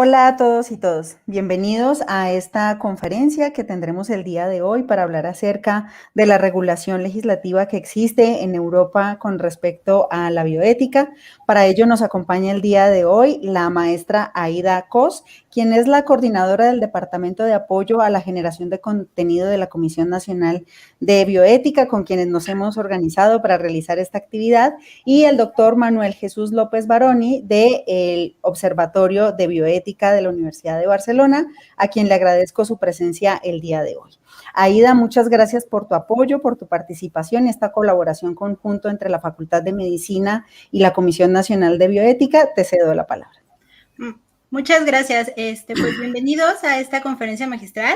Hola a todos y todas, bienvenidos a esta conferencia que tendremos el día de hoy para hablar acerca de la regulación legislativa que existe en Europa con respecto a la bioética. Para ello nos acompaña el día de hoy la maestra Aida Cos, quien es la coordinadora del Departamento de Apoyo a la Generación de Contenido de la Comisión Nacional de Bioética, con quienes nos hemos organizado para realizar esta actividad, y el doctor Manuel Jesús López Baroni del Observatorio de Bioética de la Universidad de Barcelona, a quien le agradezco su presencia el día de hoy. Aida, muchas gracias por tu apoyo, por tu participación y esta colaboración conjunto entre la Facultad de Medicina y la Comisión Nacional de Bioética. Te cedo la palabra. Muchas gracias. Pues bienvenidos a esta conferencia magistral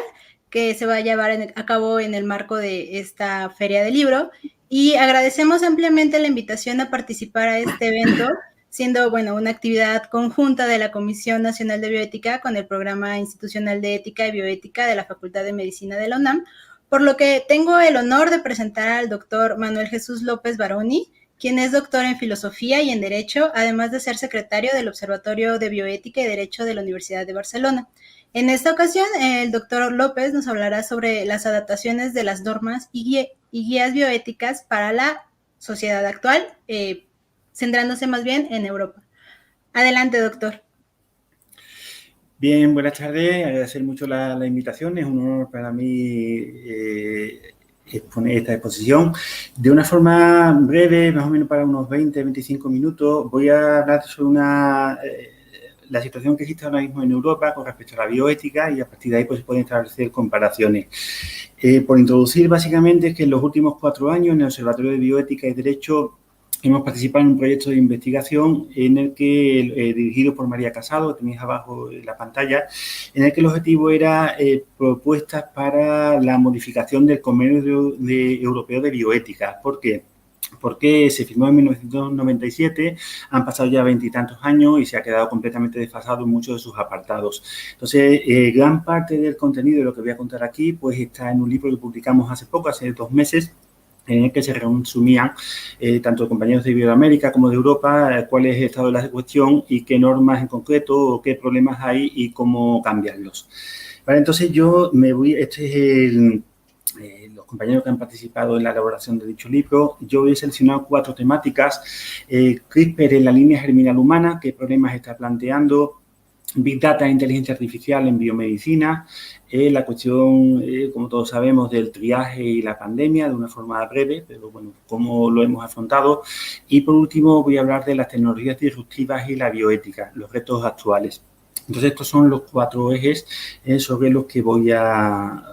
que se va a llevar a cabo en el marco de esta Feria del Libro, y agradecemos ampliamente la invitación a participar a este evento, siendo, una actividad conjunta de la Comisión Nacional de Bioética con el Programa Institucional de Ética y Bioética de la Facultad de Medicina de la UNAM, por lo que tengo el honor de presentar al doctor Manuel Jesús López Baroni, quien es doctor en Filosofía y en Derecho, además de ser secretario del Observatorio de Bioética y Derecho de la Universidad de Barcelona. En esta ocasión, el doctor López nos hablará sobre las adaptaciones de las normas y guías bioéticas para la sociedad actual, centrándose más bien en Europa. Adelante, doctor. Bien, buenas tardes. Agradecer mucho la invitación. Es un honor para mí exponer esta exposición. De una forma breve, más o menos para unos 20-25 minutos, voy a hablar sobre la situación que existe ahora mismo en Europa con respecto a la bioética, y a partir de ahí pues, se pueden establecer comparaciones. Por introducir, básicamente, es que en los últimos 4 años en el Observatorio de Bioética y Derecho hemos participado en un proyecto de investigación en el que, dirigido por María Casado, que tenéis abajo en la pantalla, en el que el objetivo era propuestas para la modificación del Convenio Europeo de Bioética. ¿Por qué? Porque se firmó en 1997, han pasado ya 20 y tantos años y se ha quedado completamente desfasado en muchos de sus apartados. Entonces, gran parte del contenido de lo que voy a contar aquí pues está en un libro que publicamos hace poco, hace 2 meses, en el que se resumían tanto compañeros de Iberoamérica como de Europa cuál es el estado de la cuestión y qué normas en concreto o qué problemas hay y cómo cambiarlos. Vale, entonces yo me voy, los compañeros que han participado en la elaboración de dicho libro, yo he seleccionado 4 temáticas. CRISPR en la línea germinal humana, qué problemas está planteando. Big Data e inteligencia artificial en biomedicina, la cuestión, como todos sabemos, del triaje y la pandemia, de una forma breve, pero bueno, cómo lo hemos afrontado. Y por último voy a hablar de las tecnologías disruptivas y la bioética, los retos actuales. Entonces estos son los 4 ejes sobre los que voy a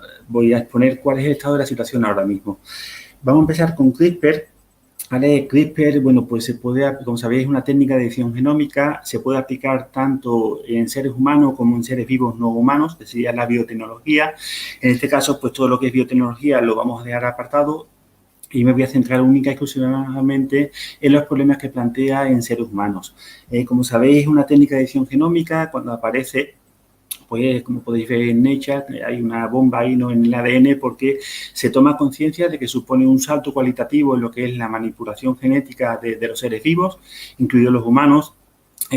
exponer cuál es el estado de la situación ahora mismo. Vamos a empezar con CRISPR. Vale, CRISPR, pues se puede, como sabéis, es una técnica de edición genómica, se puede aplicar tanto en seres humanos como en seres vivos no humanos, que sería la biotecnología. En este caso, pues todo lo que es biotecnología lo vamos a dejar apartado y me voy a centrar única y exclusivamente en los problemas que plantea en seres humanos. Como sabéis, es una técnica de edición genómica. Cuando aparece, pues como podéis ver en Nature, hay una bomba ahí, ¿no?, en el ADN, porque se toma conciencia de que supone un salto cualitativo en lo que es la manipulación genética de los seres vivos, incluidos los humanos,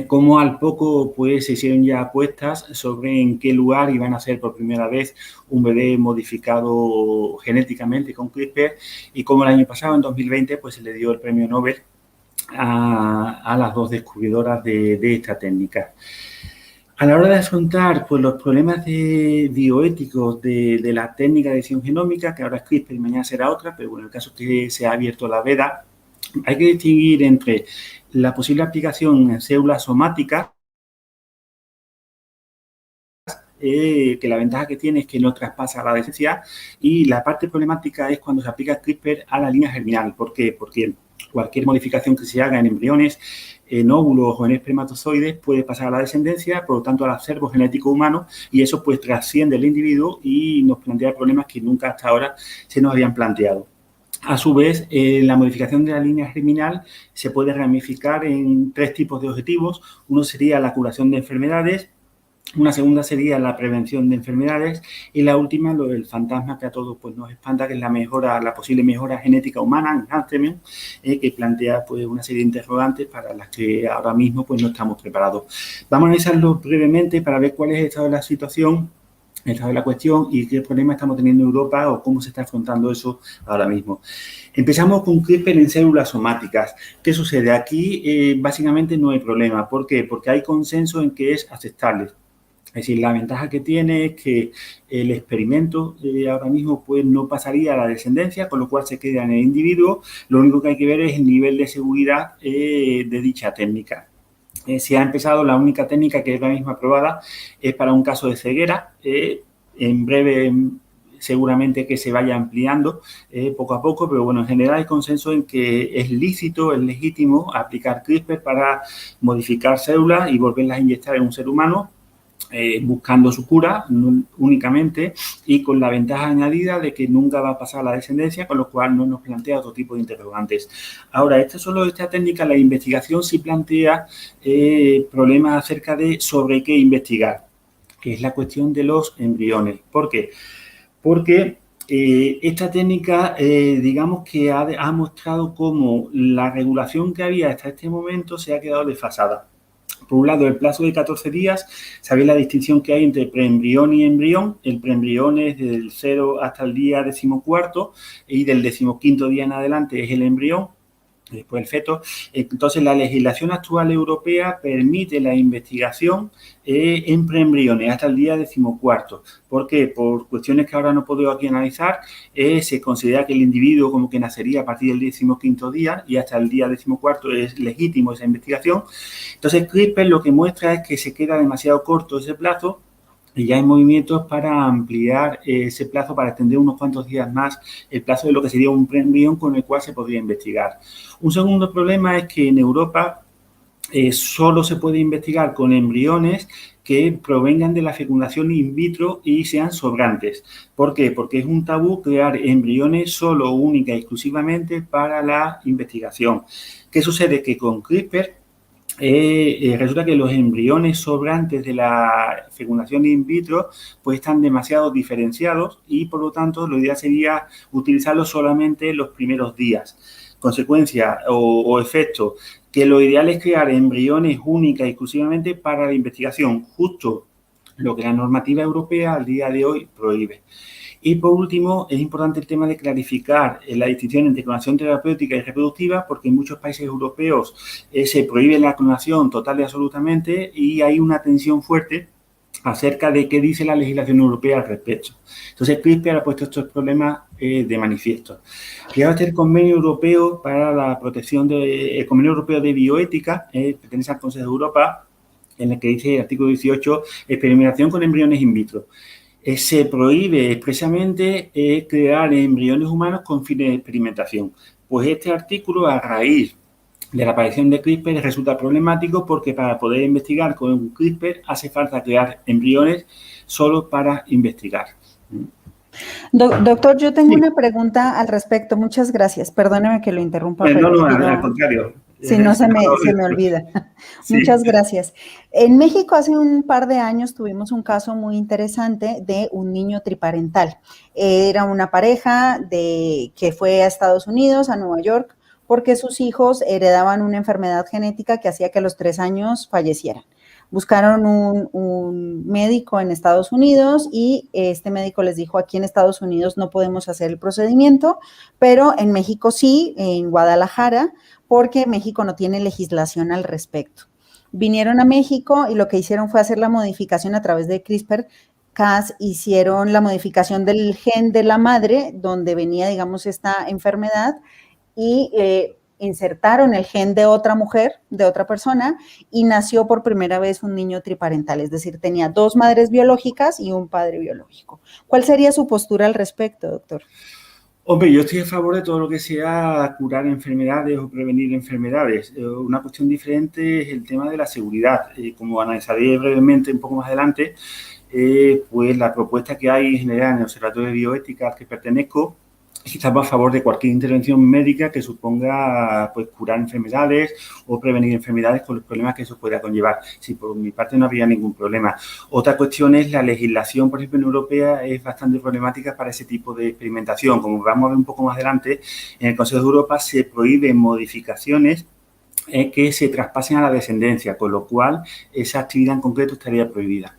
como al poco pues se hicieron ya apuestas sobre en qué lugar iban a ser por primera vez un bebé modificado genéticamente con CRISPR, y como el año pasado, en 2020, pues se le dio el premio Nobel a las 2 descubridoras de esta técnica. A la hora de afrontar pues, los problemas bioéticos de la técnica de edición genómica, que ahora es CRISPR y mañana será otra, pero bueno, en el caso que se ha abierto la veda, hay que distinguir entre la posible aplicación en células somáticas, que la ventaja que tiene es que no traspasa la descendencia, y la parte problemática es cuando se aplica CRISPR a la línea germinal. ¿Por qué? Porque cualquier modificación que se haga en embriones, en óvulos o en espermatozoides puede pasar a la descendencia, por lo tanto al acervo genético humano, y eso pues trasciende el individuo y nos plantea problemas que nunca hasta ahora se nos habían planteado. A su vez, la modificación de la línea germinal se puede ramificar en 3 tipos de objetivos. Uno sería la curación de enfermedades, Una segunda sería la prevención de enfermedades y la última, el fantasma que a todos pues, nos espanta, que es la posible mejora genética humana, enhancement, que plantea pues, una serie de interrogantes para las que ahora mismo pues, no estamos preparados. Vamos a analizarlo brevemente para ver cuál es el estado de la situación, el estado de la cuestión y qué problema estamos teniendo en Europa o cómo se está afrontando eso ahora mismo. Empezamos con CRISPR en células somáticas. ¿Qué sucede? Aquí básicamente no hay problema. ¿Por qué? Porque hay consenso en que es aceptable. Es decir, la ventaja que tiene es que el experimento ahora mismo pues, no pasaría a la descendencia, con lo cual se queda en el individuo. Lo único que hay que ver es el nivel de seguridad de dicha técnica. Se ha empezado, la única técnica que es la misma aprobada es para un caso de ceguera. En breve seguramente que se vaya ampliando poco a poco, pero bueno, en general hay consenso en que es lícito, es legítimo aplicar CRISPR para modificar células y volverlas a inyectar en un ser humano, buscando su cura únicamente y con la ventaja añadida de que nunca va a pasar a la descendencia, con lo cual no nos plantea otro tipo de interrogantes. Ahora, esta técnica, la investigación sí plantea problemas acerca de sobre qué investigar, que es la cuestión de los embriones. ¿Por qué? Porque esta técnica, digamos que ha mostrado cómo la regulación que había hasta este momento se ha quedado desfasada. Por un lado, el plazo de 14 días, sabéis la distinción que hay entre preembrión y embrión. El preembrión es del 0 hasta el día 14 y del 15º día en adelante es el embrión, después el feto. Entonces, la legislación actual europea permite la investigación en preembriones hasta el día 14. ¿Por qué? Por cuestiones que ahora no puedo aquí analizar, se considera que el individuo como que nacería a partir del 15º día y hasta el día 14 es legítimo esa investigación. Entonces, CRISPR lo que muestra es que se queda demasiado corto ese plazo y ya hay movimientos para ampliar ese plazo, para extender unos cuantos días más el plazo de lo que sería un preembrión con el cual se podría investigar. Un segundo problema es que en Europa solo se puede investigar con embriones que provengan de la fecundación in vitro y sean sobrantes. ¿Por qué? Porque es un tabú crear embriones solo, única y exclusivamente para la investigación. ¿Qué sucede? Que con CRISPR resulta que los embriones sobrantes de la fecundación in vitro pues están demasiado diferenciados y por lo tanto lo ideal sería utilizarlos solamente los primeros días. Consecuencia o efecto, que lo ideal es crear embriones únicas y exclusivamente para la investigación, justo lo que la normativa europea al día de hoy prohíbe. Y por último, es importante el tema de clarificar la distinción entre clonación terapéutica y reproductiva, porque en muchos países europeos se prohíbe la clonación total y absolutamente y hay una tensión fuerte acerca de qué dice la legislación europea al respecto. Entonces, CRISPR ha puesto estos problemas de manifiesto. Creado el Convenio Europeo para la protección el Convenio Europeo de Bioética, pertenece al Consejo de Europa, en el que dice el artículo 18, experimentación con embriones in vitro. Se prohíbe expresamente crear embriones humanos con fines de experimentación. Pues este artículo, a raíz de la aparición de CRISPR, resulta problemático porque para poder investigar con CRISPR hace falta crear embriones solo para investigar. Doctor, yo tengo una pregunta al respecto. Muchas gracias. Perdóneme que lo interrumpa. No, al contrario. Si no, se me olvida. Sí. Muchas gracias. En México hace un par de años tuvimos un caso muy interesante de un niño triparental. Era una pareja que fue a Estados Unidos, a Nueva York, porque sus hijos heredaban una enfermedad genética que hacía que a los 3 años fallecieran. Buscaron un médico en Estados Unidos y este médico les dijo, aquí en Estados Unidos no podemos hacer el procedimiento, pero en México sí, en Guadalajara, porque México no tiene legislación al respecto. Vinieron a México y lo que hicieron fue hacer la modificación a través de CRISPR-Cas, hicieron la modificación del gen de la madre, donde venía, digamos, esta enfermedad, y insertaron el gen de otra mujer, de otra persona, y nació por primera vez un niño triparental, es decir, tenía 2 madres biológicas y un padre biológico. ¿Cuál sería su postura al respecto, doctor? Hombre, yo estoy a favor de todo lo que sea curar enfermedades o prevenir enfermedades. Una cuestión diferente es el tema de la seguridad. Como analizaré brevemente un poco más adelante, pues la propuesta que hay en general en el Observatorio de Bioética al que pertenezco estamos a favor de cualquier intervención médica que suponga pues, curar enfermedades o prevenir enfermedades con los problemas que eso pueda conllevar. Si por mi parte no habría ningún problema. Otra cuestión es la legislación, por ejemplo, en europea es bastante problemática para ese tipo de experimentación. Como vamos a ver un poco más adelante, en el Consejo de Europa se prohíben modificaciones que se traspasen a la descendencia, con lo cual esa actividad en concreto estaría prohibida.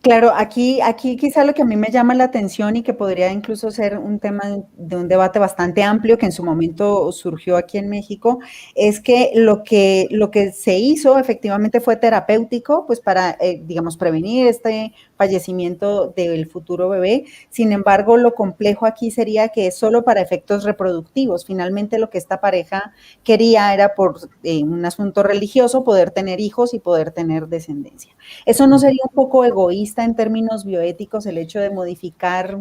Claro, aquí quizá lo que a mí me llama la atención y que podría incluso ser un tema de un debate bastante amplio que en su momento surgió aquí en México, es que lo que se hizo efectivamente fue terapéutico, pues para, digamos, prevenir este fallecimiento del futuro bebé. Sin embargo, lo complejo aquí sería que es solo para efectos reproductivos. Finalmente, lo que esta pareja quería era por un asunto religioso poder tener hijos y poder tener descendencia. ¿Eso no sería un poco egoísta en términos bioéticos el hecho de modificar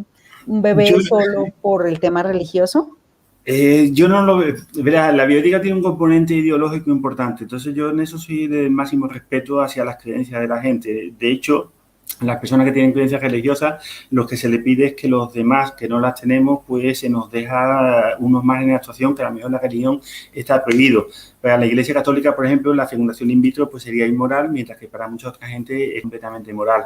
un bebé solo por el tema religioso? Yo no lo veo. Verá, la bioética tiene un componente ideológico importante, entonces yo en eso soy de máximo respeto hacia las creencias de la gente. De hecho, las personas que tienen creencias religiosas, lo que se le pide es que los demás que no las tenemos, pues se nos deja unos márgenes de actuación que a lo mejor la religión está prohibido. Para la Iglesia Católica, por ejemplo, la fecundación in vitro pues sería inmoral, mientras que para mucha otra gente es completamente moral.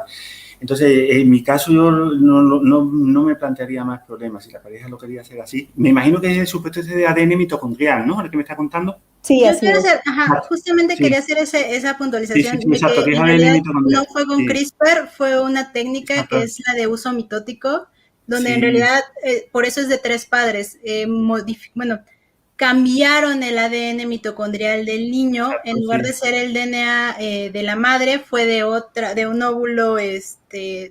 Entonces, en mi caso, yo no me plantearía más problemas si la pareja lo quería hacer así. Me imagino que es el supuesto de ADN mitocondrial, ¿no? ¿El que me está contando? Sí, Yo así quiero es. hacer, justamente Sí. quería hacer esa puntualización Sí, de exacto, que que es en ADN realidad mitocondrial. no fue con CRISPR, fue una técnica que Exacto. es la de uso mitótico, donde en Sí. realidad, por eso es de tres padres, cambiaron el ADN mitocondrial del niño, Exacto, en lugar sí. de ser el DNA de la madre, fue de un óvulo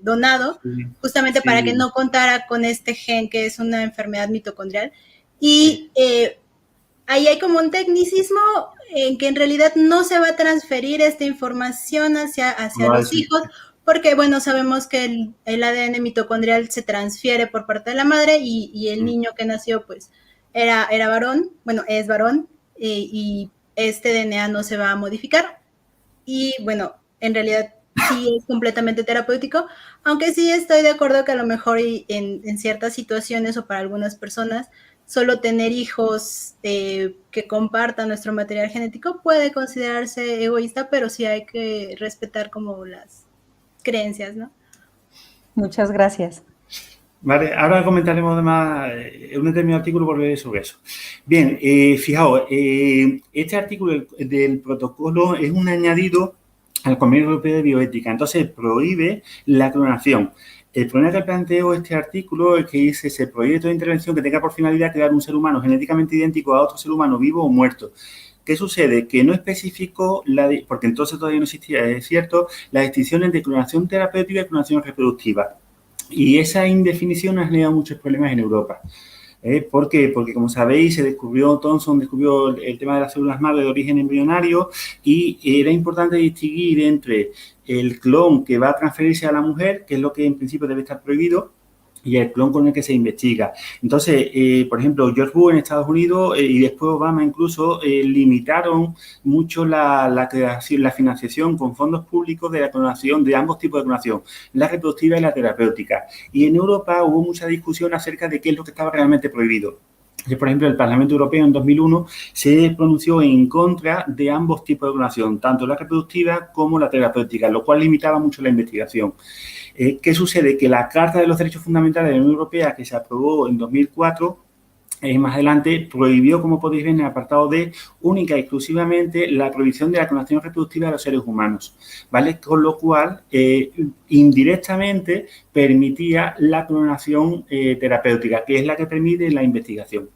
donado, Sí, justamente para que sí. no contara con este gen que es una enfermedad mitocondrial. Y ahí hay como un tecnicismo en que en realidad no se va a transferir esta información hacia los hijos, porque bueno, sabemos que el ADN mitocondrial se transfiere por parte de la madre y el niño que nació pues era varón, bueno, es varón, y este DNA no se va a modificar. Y bueno, en realidad sí es completamente terapéutico, aunque sí estoy de acuerdo que a lo mejor en ciertas situaciones o para algunas personas, solo tener hijos que compartan nuestro material genético puede considerarse egoísta, pero sí hay que respetar como las creencias, ¿no? Muchas gracias. Vale, ahora comentaremos además un determinado artículo volveré sobre eso. Bien, fijaos, este artículo del protocolo es un añadido al Convenio Europeo de Bioética, entonces prohíbe la clonación. El problema que planteo este artículo es que dice se prohíbe toda intervención que tenga por finalidad crear un ser humano genéticamente idéntico a otro ser humano vivo o muerto. ¿Qué sucede? Que no especificó, porque entonces todavía no existía, es cierto, la distinción entre clonación terapéutica y clonación reproductiva. Y esa indefinición ha generado muchos problemas en Europa. ¿Por qué? Porque, como sabéis, Thomson descubrió el tema de las células madre de origen embrionario y era importante distinguir entre el clon que va a transferirse a la mujer, que es lo que en principio debe estar prohibido, y el clon con el que se investiga. Entonces, por ejemplo, George Bush en Estados Unidos y después Obama incluso limitaron mucho la creación, la financiación con fondos públicos de la clonación, de ambos tipos de clonación, la reproductiva y la terapéutica. Y en Europa hubo mucha discusión acerca de qué es lo que estaba realmente prohibido. Por ejemplo, el Parlamento Europeo en 2001 se pronunció en contra de ambos tipos de clonación, tanto la reproductiva como la terapéutica, lo cual limitaba mucho la investigación. ¿Qué sucede? Que la Carta de los Derechos Fundamentales de la Unión Europea, que se aprobó en 2004, más adelante prohibió, como podéis ver en el apartado D, única y exclusivamente la prohibición de la clonación reproductiva de los seres humanos, ¿vale? Con lo cual, indirectamente permitía la clonación terapéutica, que es la que permite la investigación.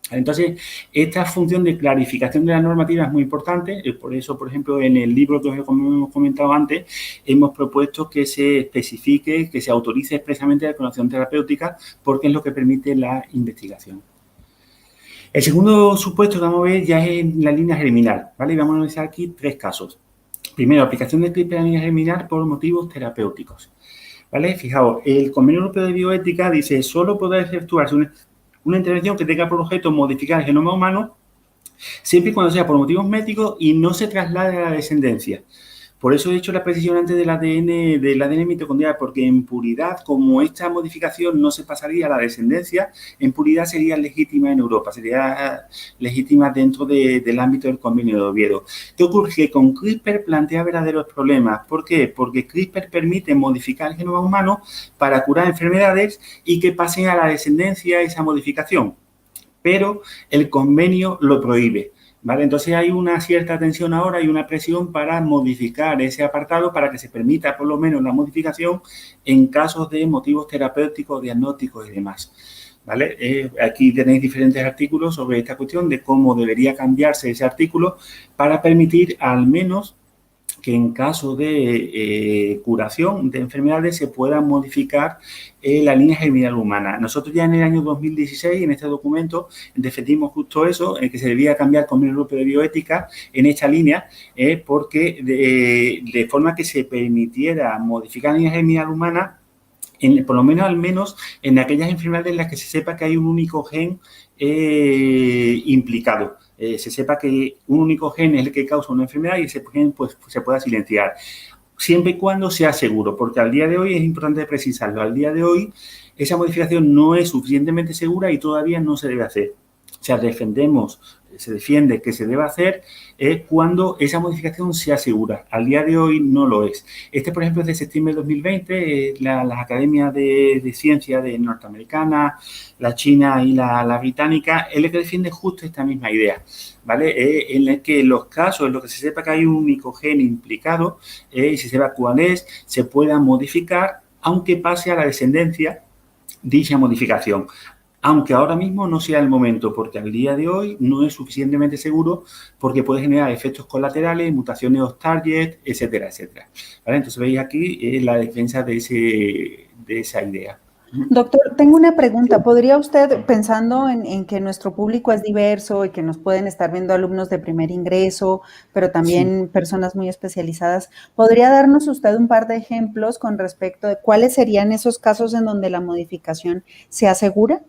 Entonces, esta función de clarificación de la normativa es muy importante. Por eso, por ejemplo, en el libro que os hemos comentado antes, hemos propuesto que se especifique, que se autorice expresamente la clonación terapéutica, porque es lo que permite la investigación. El segundo supuesto que vamos a ver ya es en la línea germinal, ¿vale? Y vamos a analizar aquí 3 casos. Primero, aplicación de CRISPR en la línea germinal por motivos terapéuticos, ¿vale? Fijaos, el Convenio Europeo de Bioética dice solo podrá efectuarse una intervención que tenga por objeto modificar el genoma humano siempre y cuando sea por motivos médicos y no se traslade a la descendencia. Por eso he hecho la precisión antes del ADN mitocondrial, porque en puridad, como esta modificación no se pasaría a la descendencia, en puridad sería legítima en Europa, sería legítima dentro del ámbito del convenio de Oviedo. ¿Qué ocurre? Que con CRISPR plantea verdaderos problemas. ¿Por qué? Porque CRISPR permite modificar el genoma humano para curar enfermedades y que pasen a la descendencia esa modificación, pero el convenio lo prohíbe. ¿Vale? Entonces hay una cierta tensión ahora y una presión para modificar ese apartado para que se permita por lo menos la modificación en casos de motivos terapéuticos, diagnósticos y demás. ¿Vale? Aquí tenéis diferentes artículos sobre esta cuestión de cómo debería cambiarse ese artículo para permitir al menos que en caso de curación de enfermedades se pueda modificar la línea germinal humana. Nosotros ya en el año 2016, en este documento, defendimos justo eso, que se debía cambiar el Convenio Europeo de Bioética en esta línea, porque de forma que se permitiera modificar la línea germinal humana, por lo menos al menos en aquellas enfermedades en las que se sepa que hay un único gen implicado. Se sepa que un único gen es el que causa una enfermedad y ese gen pues, se pueda silenciar, siempre y cuando sea seguro, porque al día de hoy es importante precisarlo, al día de hoy esa modificación no es suficientemente segura y todavía no se debe hacer. O sea, se defiende que se debe hacer cuando esa modificación sea segura. Al día de hoy no lo es. Por ejemplo, es de septiembre de 2020, las academias de ciencia de norteamericana, la china y la británica, es la que defiende justo esta misma idea, ¿vale? En el que los casos en los que se sepa que hay un único gen implicado y se sepa cuál es, se pueda modificar, aunque pase a la descendencia dicha modificación. Aunque ahora mismo no sea el momento, porque al día de hoy no es suficientemente seguro porque puede generar efectos colaterales, mutaciones off-target, etcétera, etcétera. ¿Vale? Entonces veis aquí la defensa de esa idea. Doctor, tengo una pregunta. ¿Podría usted, pensando en que nuestro público es diverso y que nos pueden estar viendo alumnos de primer ingreso, pero también personas muy especializadas, ¿podría darnos usted un par de ejemplos con respecto de cuáles serían esos casos en donde la modificación se asegura?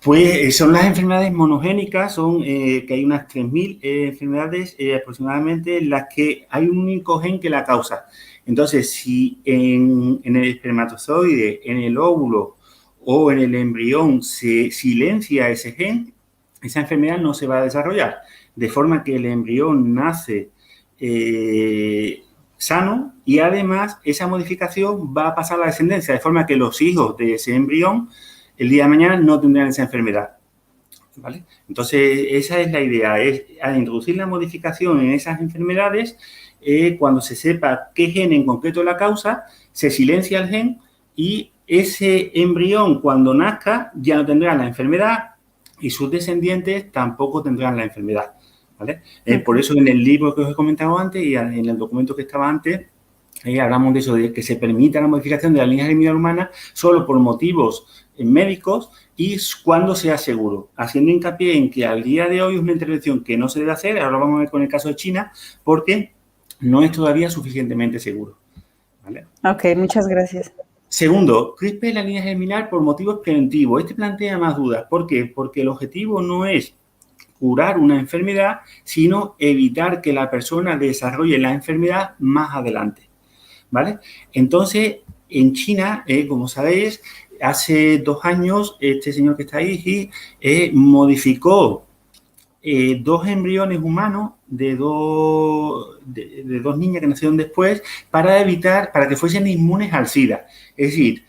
Pues son las enfermedades monogénicas, que hay unas 3.000 enfermedades aproximadamente en las que hay un único gen que la causa. Entonces, si en el espermatozoide, en el óvulo o en el embrión se silencia ese gen, esa enfermedad no se va a desarrollar. De forma que el embrión nace sano y además esa modificación va a pasar a la descendencia, de forma que los hijos de ese embrión el día de mañana no tendrán esa enfermedad, ¿vale? Entonces, esa es la idea, es al introducir la modificación en esas enfermedades, cuando se sepa qué gen en concreto la causa, se silencia el gen y ese embrión, cuando nazca, ya no tendrá la enfermedad y sus descendientes tampoco tendrán la enfermedad, ¿vale? Por eso en el libro que os he comentado antes y en el documento que estaba antes, hablamos de eso, de que se permita la modificación de la línea germinal humana solo por motivos médicos y cuando sea seguro, haciendo hincapié en que al día de hoy es una intervención que no se debe hacer, ahora vamos a ver con el caso de China, porque no es todavía suficientemente seguro, ¿vale? Ok, muchas gracias. Segundo, CRISPR en la línea germinal por motivos preventivos. Plantea más dudas. ¿Por qué? Porque el objetivo no es curar una enfermedad, sino evitar que la persona desarrolle la enfermedad más adelante, ¿vale? Entonces, en China, como sabéis, hace 2 años, este señor que está ahí modificó 2 embriones humanos de dos niñas que nacieron después para que fuesen inmunes al SIDA. Es decir,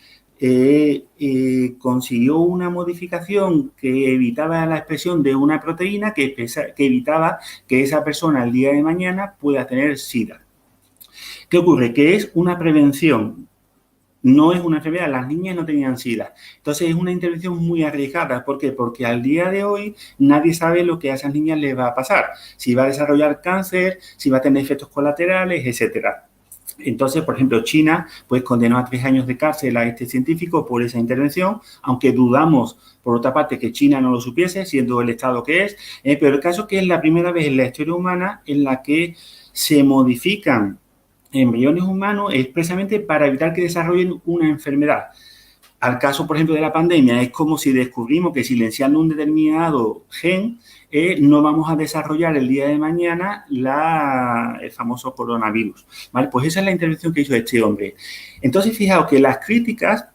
consiguió una modificación que evitaba la expresión de una proteína que evitaba que esa persona el día de mañana pueda tener SIDA. ¿Qué ocurre? Que es una prevención. No es una enfermedad, las niñas no tenían SIDA. Entonces, es una intervención muy arriesgada. ¿Por qué? Porque al día de hoy nadie sabe lo que a esas niñas les va a pasar. Si va a desarrollar cáncer, si va a tener efectos colaterales, etcétera. Entonces, por ejemplo, China pues condenó a 3 años de cárcel a este científico por esa intervención, aunque dudamos, por otra parte, que China no lo supiese, siendo el estado que es. Pero el caso es que es la primera vez en la historia humana en la que se modifican embriones humanos expresamente para evitar que desarrollen una enfermedad. al caso, por ejemplo, de la pandemia, es como si descubrimos que silenciando un determinado gen no vamos a desarrollar el día de mañana el famoso coronavirus, ¿vale? Pues esa es la intervención que hizo este hombre. Entonces, fijaos que las críticas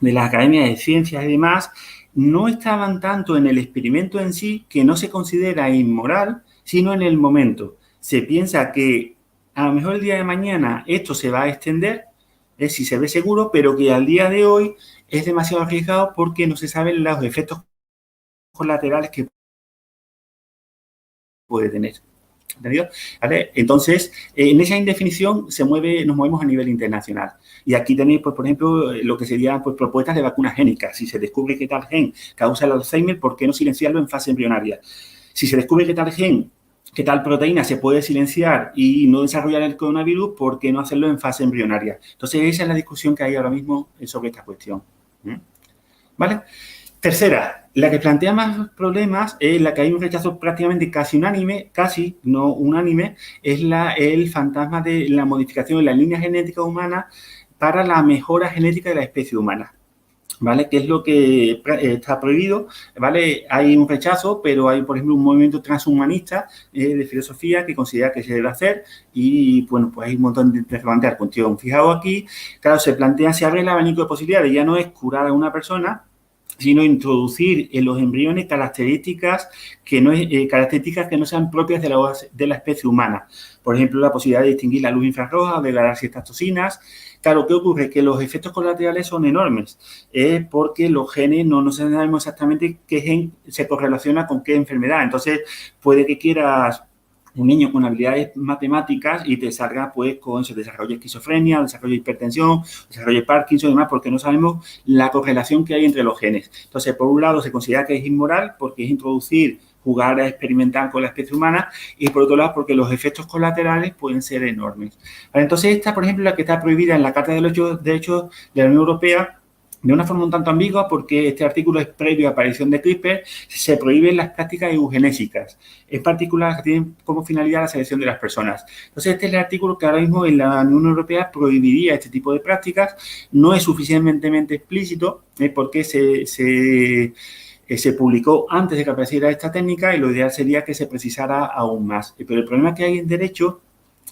de las academias de ciencias y demás no estaban tanto en el experimento en sí, que no se considera inmoral, sino en el momento. Se piensa que a lo mejor el día de mañana esto se va a extender, si se ve seguro, pero que al día de hoy es demasiado arriesgado porque no se saben los efectos colaterales que puede tener. ¿Entendido? ¿Vale? Entonces, en esa indefinición nos movemos a nivel internacional. Y aquí tenéis, pues, por ejemplo, lo que serían pues, propuestas de vacunas génicas. Si se descubre que tal gen causa el Alzheimer, ¿por qué no silenciarlo en fase embrionaria? Si se descubre que tal gen, que tal proteína se puede silenciar y no desarrollar el coronavirus, ¿por qué no hacerlo en fase embrionaria? Entonces, esa es la discusión que hay ahora mismo sobre esta cuestión. ¿Vale? Tercera, la que plantea más problemas, es la que hay un rechazo prácticamente casi unánime, casi no unánime, es el fantasma de la modificación de la línea genética humana para la mejora genética de la especie humana, ¿vale? Que es lo que está prohibido, ¿vale? Hay un rechazo, pero hay, por ejemplo, un movimiento transhumanista de filosofía que considera que se debe hacer y, bueno, pues hay un montón de interrogantes a cuestión. Fijaos aquí, claro, se abre el abanico de posibilidades, ya no es curar a una persona, sino introducir en los embriones características que no sean propias de la especie humana. Por ejemplo, la posibilidad de distinguir la luz infrarroja, de degradar ciertas toxinas. Claro, ¿qué ocurre? Que los efectos colaterales son enormes, porque los genes no sabemos exactamente qué gen se correlaciona con qué enfermedad. Entonces, puede que quieras un niño con habilidades matemáticas y te salga pues con ese desarrollo de esquizofrenia, desarrollo de hipertensión, desarrollo de Parkinson y demás, porque no sabemos la correlación que hay entre los genes. Entonces, por un lado, se considera que es inmoral porque es introducir, jugar a experimentar con la especie humana y por otro lado, porque los efectos colaterales pueden ser enormes. Vale, entonces, esta, por ejemplo, la que está prohibida en la Carta de los Derechos de la Unión Europea, de una forma un tanto ambigua, porque este artículo es previo a la aparición de CRISPR, se prohíben las prácticas eugenésicas, en particular que tienen como finalidad la selección de las personas. Entonces, este es el artículo que ahora mismo en la Unión Europea prohibiría este tipo de prácticas. No es suficientemente explícito, porque se publicó antes de que apareciera esta técnica y lo ideal sería que se precisara aún más. Pero el problema que hay en derecho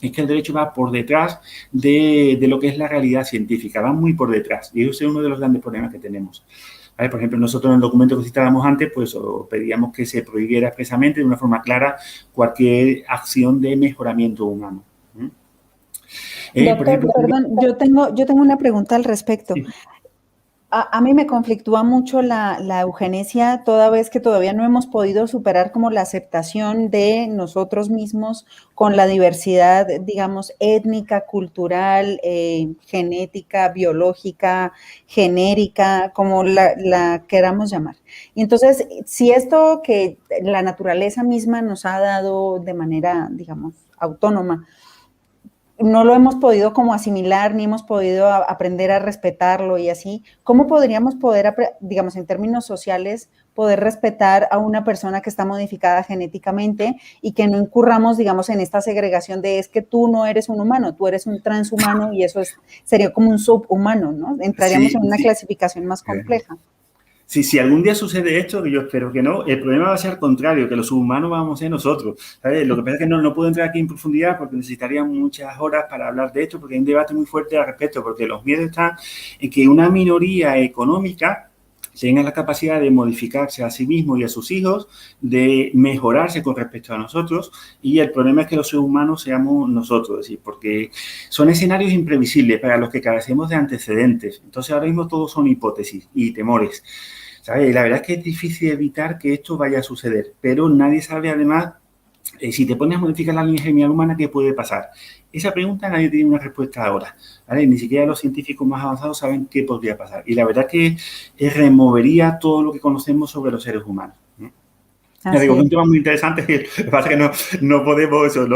es que el derecho va por detrás de lo que es la realidad científica, va muy por detrás. Y ese es uno de los grandes problemas que tenemos. ¿Vale? Por ejemplo, nosotros en el documento que citábamos antes, pues pedíamos que se prohibiera expresamente de una forma clara cualquier acción de mejoramiento humano. Doctor, por ejemplo, perdón, yo tengo una pregunta al respecto. Sí. A mí me conflictúa mucho la eugenesia, toda vez que todavía no hemos podido superar como la aceptación de nosotros mismos con la diversidad, digamos, étnica, cultural, genética, biológica, genérica, como la queramos llamar. Y entonces, si esto que la naturaleza misma nos ha dado de manera, digamos, autónoma, no lo hemos podido como asimilar, ni hemos podido aprender a respetarlo y así, ¿cómo podríamos digamos, en términos sociales, poder respetar a una persona que está modificada genéticamente y que no incurramos, digamos, en esta segregación de es que tú no eres un humano, tú eres un transhumano y eso sería como un subhumano, ¿no? Entraríamos en una clasificación más compleja. Si algún día sucede esto, que yo espero que no, el problema va a ser al contrario, que los subhumanos vamos a ser nosotros. ¿Sabes? Lo que pasa es que no puedo entrar aquí en profundidad porque necesitaría muchas horas para hablar de esto, porque hay un debate muy fuerte al respecto, porque los miedos están en que una minoría económica tenga la capacidad de modificarse a sí mismo y a sus hijos, de mejorarse con respecto a nosotros, y el problema es que los seres humanos seamos nosotros, es decir, porque son escenarios imprevisibles para los que carecemos de antecedentes. Entonces, ahora mismo todos son hipótesis y temores. ¿Sabes? La verdad es que es difícil evitar que esto vaya a suceder, pero nadie sabe además, si te pones a modificar la línea germinal humana, ¿qué puede pasar? Esa pregunta nadie tiene una respuesta ahora, ¿vale? Ni siquiera los científicos más avanzados saben qué podría pasar. Y la verdad es que removería todo lo que conocemos sobre los seres humanos, ¿no? Ya digo, Así es un es. tema muy interesante. Lo que pasa es que no podemos eso,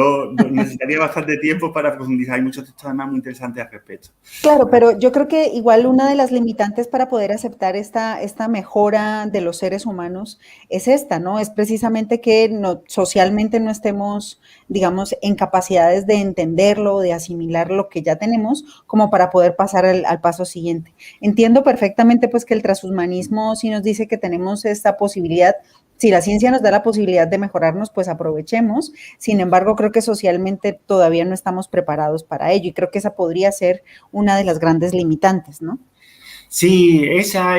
necesitaría bastante tiempo para profundizar. Hay muchos textos además muy interesantes al respecto. Claro, pero yo creo que igual una de las limitantes para poder aceptar esta mejora de los seres humanos es esta, ¿no? Es precisamente que no, socialmente no estemos, digamos, en capacidades de entenderlo, de asimilar lo que ya tenemos, como para poder pasar al paso siguiente. Entiendo perfectamente, pues, que el transhumanismo sí nos dice que tenemos esta posibilidad. Si la ciencia nos da la posibilidad de mejorarnos, pues aprovechemos. Sin embargo, creo que socialmente todavía no estamos preparados para ello y creo que esa podría ser una de las grandes limitantes, ¿no? Sí, esa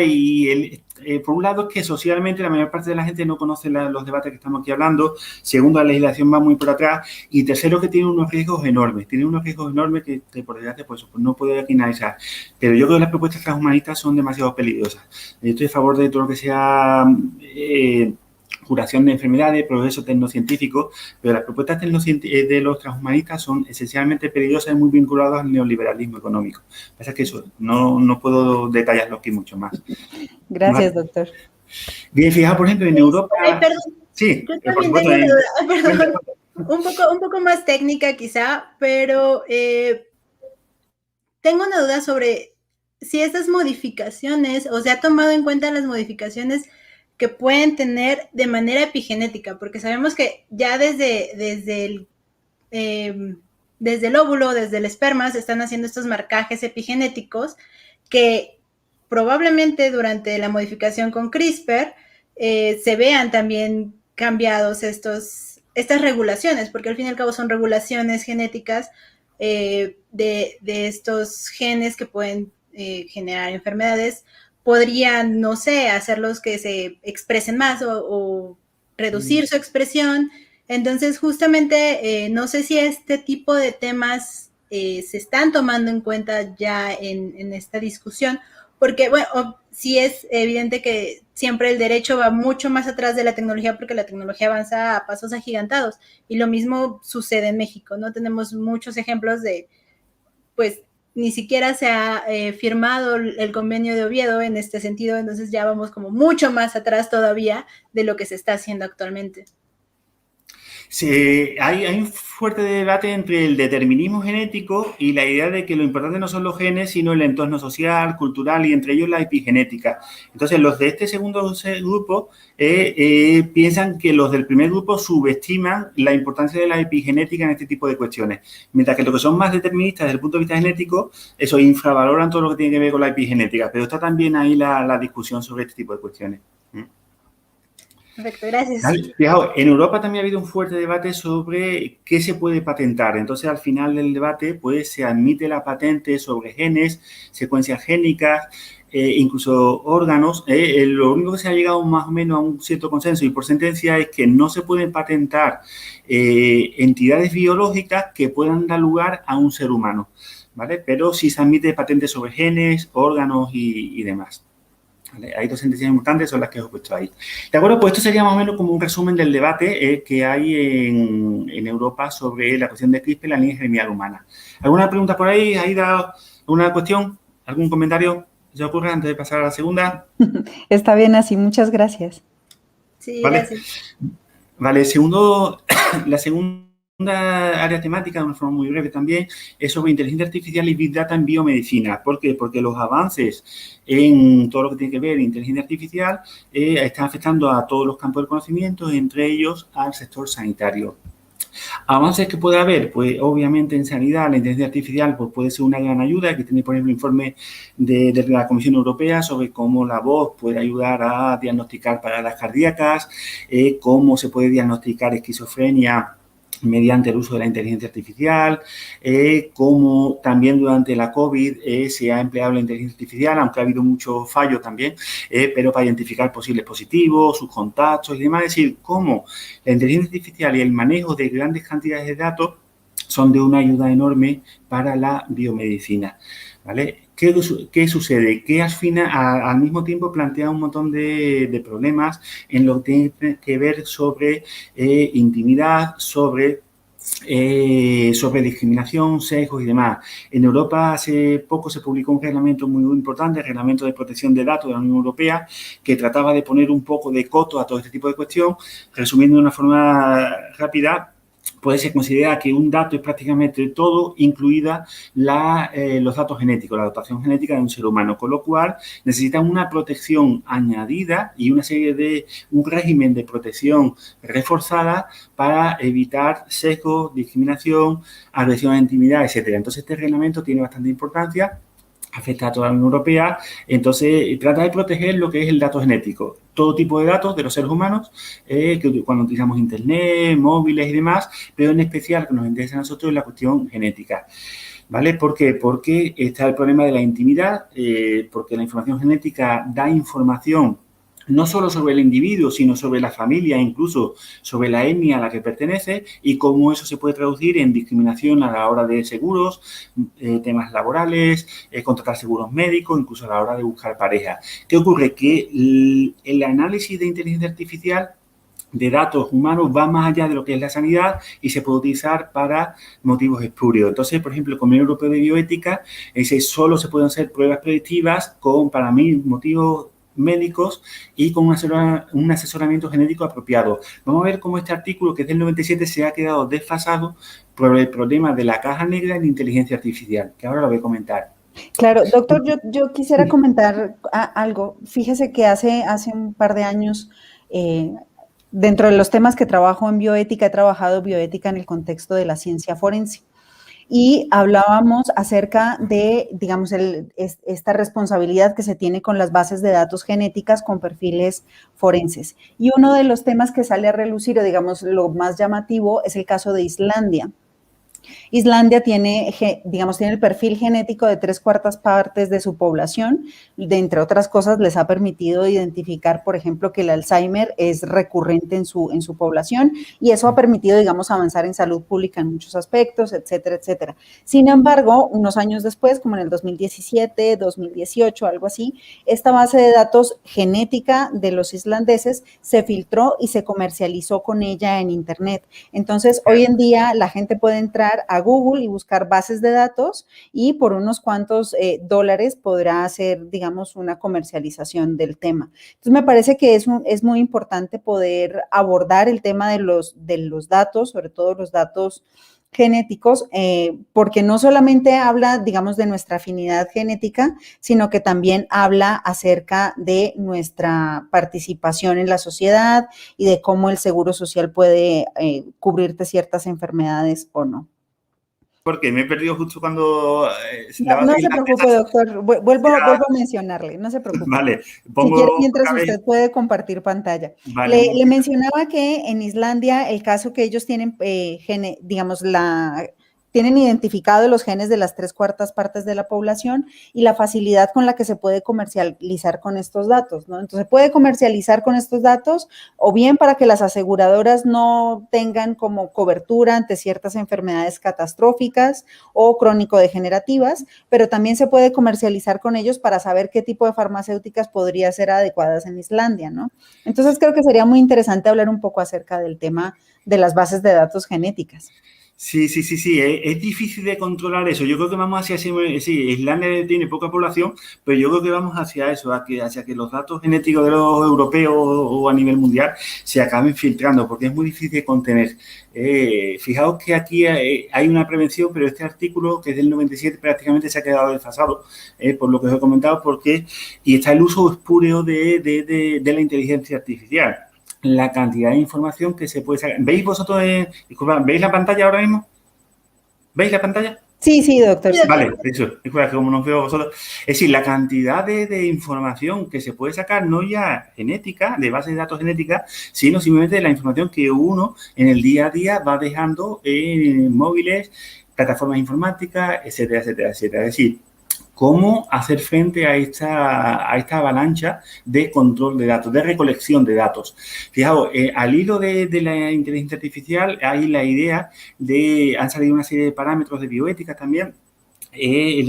por un lado es que socialmente la mayor parte de la gente no conoce los debates que estamos aquí hablando. Segundo, la legislación va muy por atrás. Y tercero, que tiene unos riesgos enormes. Tiene unos riesgos enormes que por desgracia pues no puede finalizar. Pero yo creo que las propuestas transhumanistas son demasiado peligrosas. Yo estoy a favor de todo lo que sea curación de enfermedades, progreso tecnocientífico, pero las propuestas de los transhumanistas son esencialmente peligrosas y muy vinculadas al neoliberalismo económico. Lo que pasa es que eso no puedo detallarlo aquí mucho más. Gracias, doctor. Bien, fijaos, por ejemplo, en Europa... Ay, perdón. Sí, Yo por también supuesto. tengo una duda, perdón. Un poco más técnica quizá, pero tengo una duda sobre si estas modificaciones, o se ha tomado en cuenta las modificaciones que pueden tener de manera epigenética, porque sabemos que ya desde el óvulo, desde el esperma, se están haciendo estos marcajes epigenéticos que probablemente durante la modificación con CRISPR se vean también cambiados estas regulaciones, porque al fin y al cabo son regulaciones genéticas de estos genes que pueden generar enfermedades, podrían, no sé, hacerlos que se expresen más o reducir su expresión. Entonces, justamente, no sé si este tipo de temas se están tomando en cuenta ya en esta discusión, porque, bueno, sí es evidente que siempre el derecho va mucho más atrás de la tecnología porque la tecnología avanza a pasos agigantados. Y lo mismo sucede en México, ¿no? Tenemos muchos ejemplos de, pues, ni siquiera se ha firmado el convenio de Oviedo en este sentido, entonces ya vamos como mucho más atrás todavía de lo que se está haciendo actualmente. Sí, hay un fuerte debate entre el determinismo genético y la idea de que lo importante no son los genes, sino el entorno social, cultural y entre ellos la epigenética. Entonces, los de este segundo grupo piensan que los del primer grupo subestiman la importancia de la epigenética en este tipo de cuestiones, mientras que los que son más deterministas desde el punto de vista genético, eso infravaloran todo lo que tiene que ver con la epigenética, pero está también ahí la discusión sobre este tipo de cuestiones. Perfecto, gracias. Fijaos, en Europa también ha habido un fuerte debate sobre qué se puede patentar. Entonces, al final del debate, pues se admite la patente sobre genes, secuencias génicas, incluso órganos. Lo único que se ha llegado más o menos a un cierto consenso y por sentencia es que no se pueden patentar entidades biológicas que puedan dar lugar a un ser humano, ¿vale? Pero sí se admite patentes sobre genes, órganos y demás. ¿Vale? Hay dos sentencias importantes, son las que os he puesto ahí. ¿De acuerdo? Pues esto sería más o menos como un resumen del debate que hay en Europa sobre la cuestión de CRISPR, la línea germinal humana. ¿Alguna pregunta por ahí? ¿Aida, alguna cuestión? ¿Algún comentario que se ocurra antes de pasar a la segunda? Está bien así, muchas gracias. Sí, ¿Vale? gracias. Vale, la segunda área temática, de una forma muy breve también, es sobre inteligencia artificial y Big Data en biomedicina. ¿Por qué? Porque los avances en todo lo que tiene que ver inteligencia artificial están afectando a todos los campos del conocimiento, entre ellos al sector sanitario. ¿Avances que puede haber? Pues obviamente en sanidad la inteligencia artificial pues, puede ser una gran ayuda. Aquí tenéis, por ejemplo, el informe de la Comisión Europea sobre cómo la voz puede ayudar a diagnosticar paradas cardíacas, cómo se puede diagnosticar esquizofrenia mediante el uso de la inteligencia artificial, cómo también durante la COVID se ha empleado la inteligencia artificial, aunque ha habido muchos fallos también, pero para identificar posibles positivos, sus contactos y demás, es decir, cómo la inteligencia artificial y el manejo de grandes cantidades de datos son de una ayuda enorme para la biomedicina, ¿vale? ¿Qué sucede? Que al mismo tiempo plantea un montón de problemas en lo que tiene que ver sobre intimidad, sobre sobre discriminación, sesgos y demás. En Europa hace poco se publicó un reglamento muy importante, el Reglamento de Protección de Datos de la Unión Europea, que trataba de poner un poco de coto a todo este tipo de cuestión. Resumiendo de una forma rápida, pues se considera que un dato es prácticamente todo, incluida los datos genéticos, la dotación genética de un ser humano, con lo cual necesitan una protección añadida y un régimen de protección reforzada para evitar sesgos, discriminación, agresión a la intimidad, etcétera. Entonces, este reglamento tiene bastante importancia, afecta a toda la Unión Europea, entonces trata de proteger lo que es el dato genético, todo tipo de datos de los seres humanos, que cuando utilizamos internet, móviles y demás, pero en especial lo que nos interesa a nosotros es la cuestión genética. ¿Vale? ¿Por qué? Porque está el problema de la intimidad, porque la información genética da información no solo sobre el individuo, sino sobre la familia, incluso sobre la etnia a la que pertenece y cómo eso se puede traducir en discriminación a la hora de seguros, temas laborales, contratar seguros médicos, incluso a la hora de buscar pareja. ¿Qué ocurre? Que el análisis de inteligencia artificial de datos humanos va más allá de lo que es la sanidad y se puede utilizar para motivos espurios. Entonces, por ejemplo, el Convenio Europeo de Bioética, ese solo se pueden hacer pruebas predictivas con, para mí, motivos médicos y con un asesoramiento genético apropiado. Vamos a ver cómo este artículo, que es del 97, se ha quedado desfasado por el problema de la caja negra de inteligencia artificial, que ahora lo voy a comentar. Claro, doctor, yo quisiera comentar algo. Fíjese que hace un par de años, dentro de los temas que trabajo en bioética, he trabajado bioética en el contexto de la ciencia forense. Y hablábamos acerca de, digamos, esta responsabilidad que se tiene con las bases de datos genéticas con perfiles forenses. Y uno de los temas que sale a relucir, o digamos, lo más llamativo, es el caso de Islandia. Islandia tiene, digamos, tiene el perfil genético de 3/4 partes de su población. Entre otras cosas, les ha permitido identificar, por ejemplo, que el Alzheimer es recurrente en su población y eso ha permitido, digamos, avanzar en salud pública en muchos aspectos, etcétera, etcétera. Sin embargo, unos años después, como en el 2017, 2018, algo así, esta base de datos genética de los islandeses se filtró y se comercializó con ella en Internet. Entonces, hoy en día la gente puede entrar a Google y buscar bases de datos y por unos cuantos dólares podrá hacer, digamos, una comercialización del tema. Entonces, me parece que es muy importante poder abordar el tema de los datos, sobre todo los datos genéticos, porque no solamente habla, digamos, de nuestra afinidad genética, sino que también habla acerca de nuestra participación en la sociedad y de cómo el seguro social puede cubrirte ciertas enfermedades o no. Porque me he perdido justo cuando... No se preocupe, doctor. Vuelvo a mencionarle, no se preocupe. Vale. Si quiere, mientras usted puede compartir pantalla. Vale. Le mencionaba que en Islandia el caso que ellos tienen, digamos, tienen identificado los genes de las 3/4 partes de la población y la facilidad con la que se puede comercializar con estos datos, ¿no? Entonces, se puede comercializar con estos datos o bien para que las aseguradoras no tengan como cobertura ante ciertas enfermedades catastróficas o crónico-degenerativas, pero también se puede comercializar con ellos para saber qué tipo de farmacéuticas podrían ser adecuadas en Islandia, ¿no? Entonces, creo que sería muy interesante hablar un poco acerca del tema de las bases de datos genéticas. Sí, es difícil de controlar eso. Yo creo que vamos hacia sí, Islandia tiene poca población, pero yo creo que vamos hacia eso, hacia que los datos genéticos de los europeos o a nivel mundial se acaben filtrando, porque es muy difícil de contener. Fijaos que aquí hay una prevención, pero este artículo, que es del 97, prácticamente se ha quedado desfasado, por lo que os he comentado, y está el uso espúreo de la inteligencia artificial. La cantidad de información que se puede sacar. ¿Veis vosotros? Disculpad, ¿veis la pantalla ahora mismo? ¿Veis la pantalla? Sí, doctor. Vale, eso. Disculpad, que como no os veo vosotros. Es decir, la cantidad de información que se puede sacar, no ya genética, de base de datos genética, sino simplemente de la información que uno en el día a día va dejando en móviles, plataformas informáticas, etcétera, etcétera, etcétera. Es decir, cómo hacer frente a esta avalancha de control de datos, de recolección de datos. Fijaos, al hilo de la inteligencia artificial hay la idea han salido una serie de parámetros de bioética también,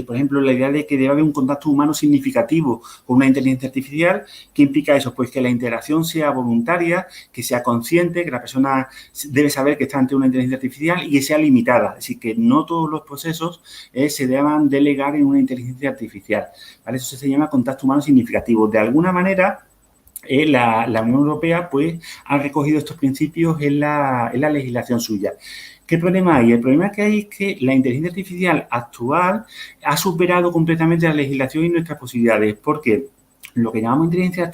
por ejemplo, la idea de que debe haber un contacto humano significativo con una inteligencia artificial. ¿Qué implica eso? Pues que la interacción sea voluntaria, que sea consciente, que la persona debe saber que está ante una inteligencia artificial y que sea limitada. Es decir, que no todos los procesos se deban delegar en una inteligencia artificial, ¿vale? Eso se llama contacto humano significativo. De alguna manera, la Unión Europea pues, ha recogido estos principios en la legislación suya. ¿Qué problema hay? El problema que hay es que la inteligencia artificial actual ha superado completamente la legislación y nuestras posibilidades. ¿Por qué? Lo que llamamos inteligencia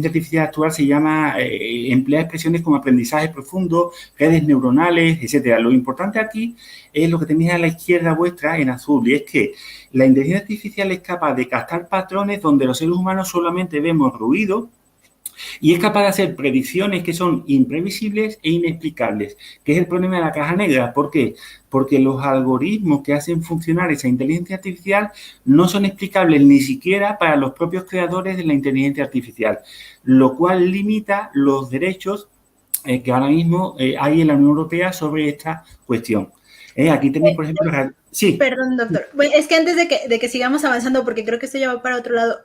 artificial actual se llama, emplea expresiones como aprendizaje profundo, redes neuronales, etcétera. Lo importante aquí es lo que tenéis a la izquierda vuestra en azul, y es que la inteligencia artificial es capaz de captar patrones donde los seres humanos solamente vemos ruido, y es capaz de hacer predicciones que son imprevisibles e inexplicables, que es el problema de la caja negra. ¿Por qué? Porque los algoritmos que hacen funcionar esa inteligencia artificial no son explicables ni siquiera para los propios creadores de la inteligencia artificial, lo cual limita los derechos que ahora mismo hay en la Unión Europea sobre esta cuestión. Aquí tenéis, por ejemplo... Sí. Perdón, doctor. Bueno, es que antes de que sigamos avanzando, porque creo que esto ya va para otro lado,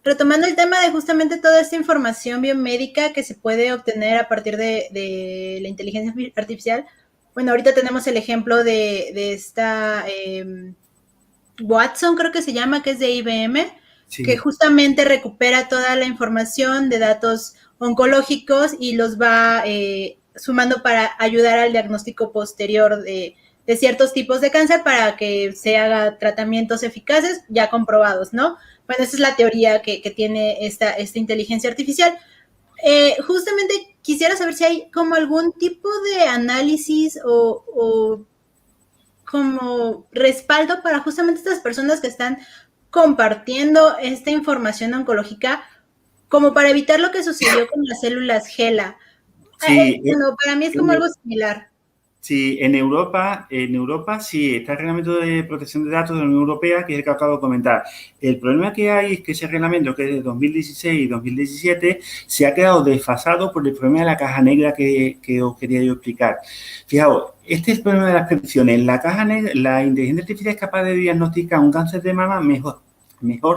retomando el tema de justamente toda esta información biomédica que se puede obtener a partir de la inteligencia artificial. Bueno, ahorita tenemos el ejemplo de esta Watson, creo que se llama, que es de IBM, sí, que justamente recupera toda la información de datos oncológicos y los va sumando para ayudar al diagnóstico posterior de ciertos tipos de cáncer para que se haga tratamientos eficaces ya comprobados, ¿no? Bueno, esa es la teoría que tiene esta inteligencia artificial. Justamente quisiera saber si hay como algún tipo de análisis o como respaldo para justamente estas personas que están compartiendo esta información oncológica, como para evitar lo que sucedió con las células HeLa. Sí, bueno, para mí es como algo similar. Sí, en Europa sí, está el Reglamento de Protección de Datos de la Unión Europea, que es el que acabo de comentar. El problema que hay es que ese reglamento, que es de 2016 y 2017, se ha quedado desfasado por el problema de la caja negra que os quería yo explicar. Fijaos, este es el problema de las predicciones. La caja negra, la inteligencia artificial es capaz de diagnosticar un cáncer de mama mejor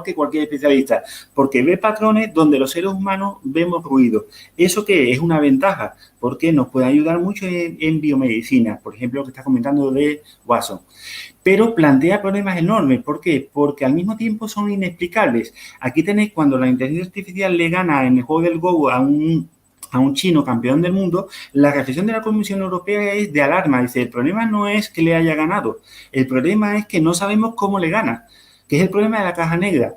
que cualquier especialista, porque ve patrones donde los seres humanos vemos ruido. ¿Eso qué? Es una ventaja, porque nos puede ayudar mucho en biomedicina, por ejemplo, lo que está comentando de Watson. Pero plantea problemas enormes. ¿Por qué? Porque al mismo tiempo son inexplicables. Aquí tenéis cuando la inteligencia artificial le gana en el juego del Go a un chino campeón del mundo, la reflexión de la Comisión Europea es de alarma. Dice, el problema no es que le haya ganado, el problema es que no sabemos cómo le gana, que es el problema de la caja negra,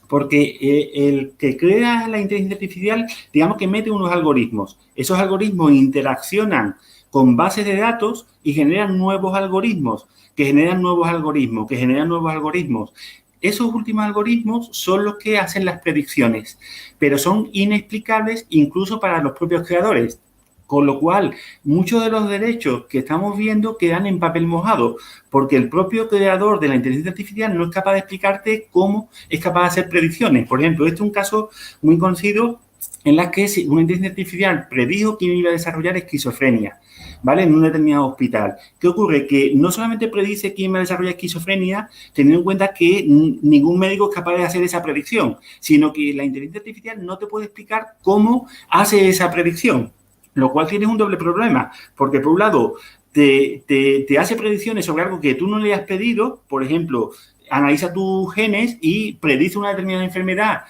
porque el que crea la inteligencia artificial, digamos que mete unos algoritmos. Esos algoritmos interaccionan con bases de datos y generan nuevos algoritmos, que generan nuevos algoritmos, que generan nuevos algoritmos. Esos últimos algoritmos son los que hacen las predicciones, pero son inexplicables incluso para los propios creadores. Con lo cual, muchos de los derechos que estamos viendo quedan en papel mojado, porque el propio creador de la inteligencia artificial no es capaz de explicarte cómo es capaz de hacer predicciones. Por ejemplo, este es un caso muy conocido en el que una inteligencia artificial predijo quién iba a desarrollar esquizofrenia, ¿vale? En un determinado hospital. ¿Qué ocurre? Que no solamente predice quién va a desarrollar esquizofrenia, teniendo en cuenta que ningún médico es capaz de hacer esa predicción, sino que la inteligencia artificial no te puede explicar cómo hace esa predicción. Lo cual tiene un doble problema, porque por un lado te hace predicciones sobre algo que tú no le has pedido, por ejemplo, analiza tus genes y predice una determinada enfermedad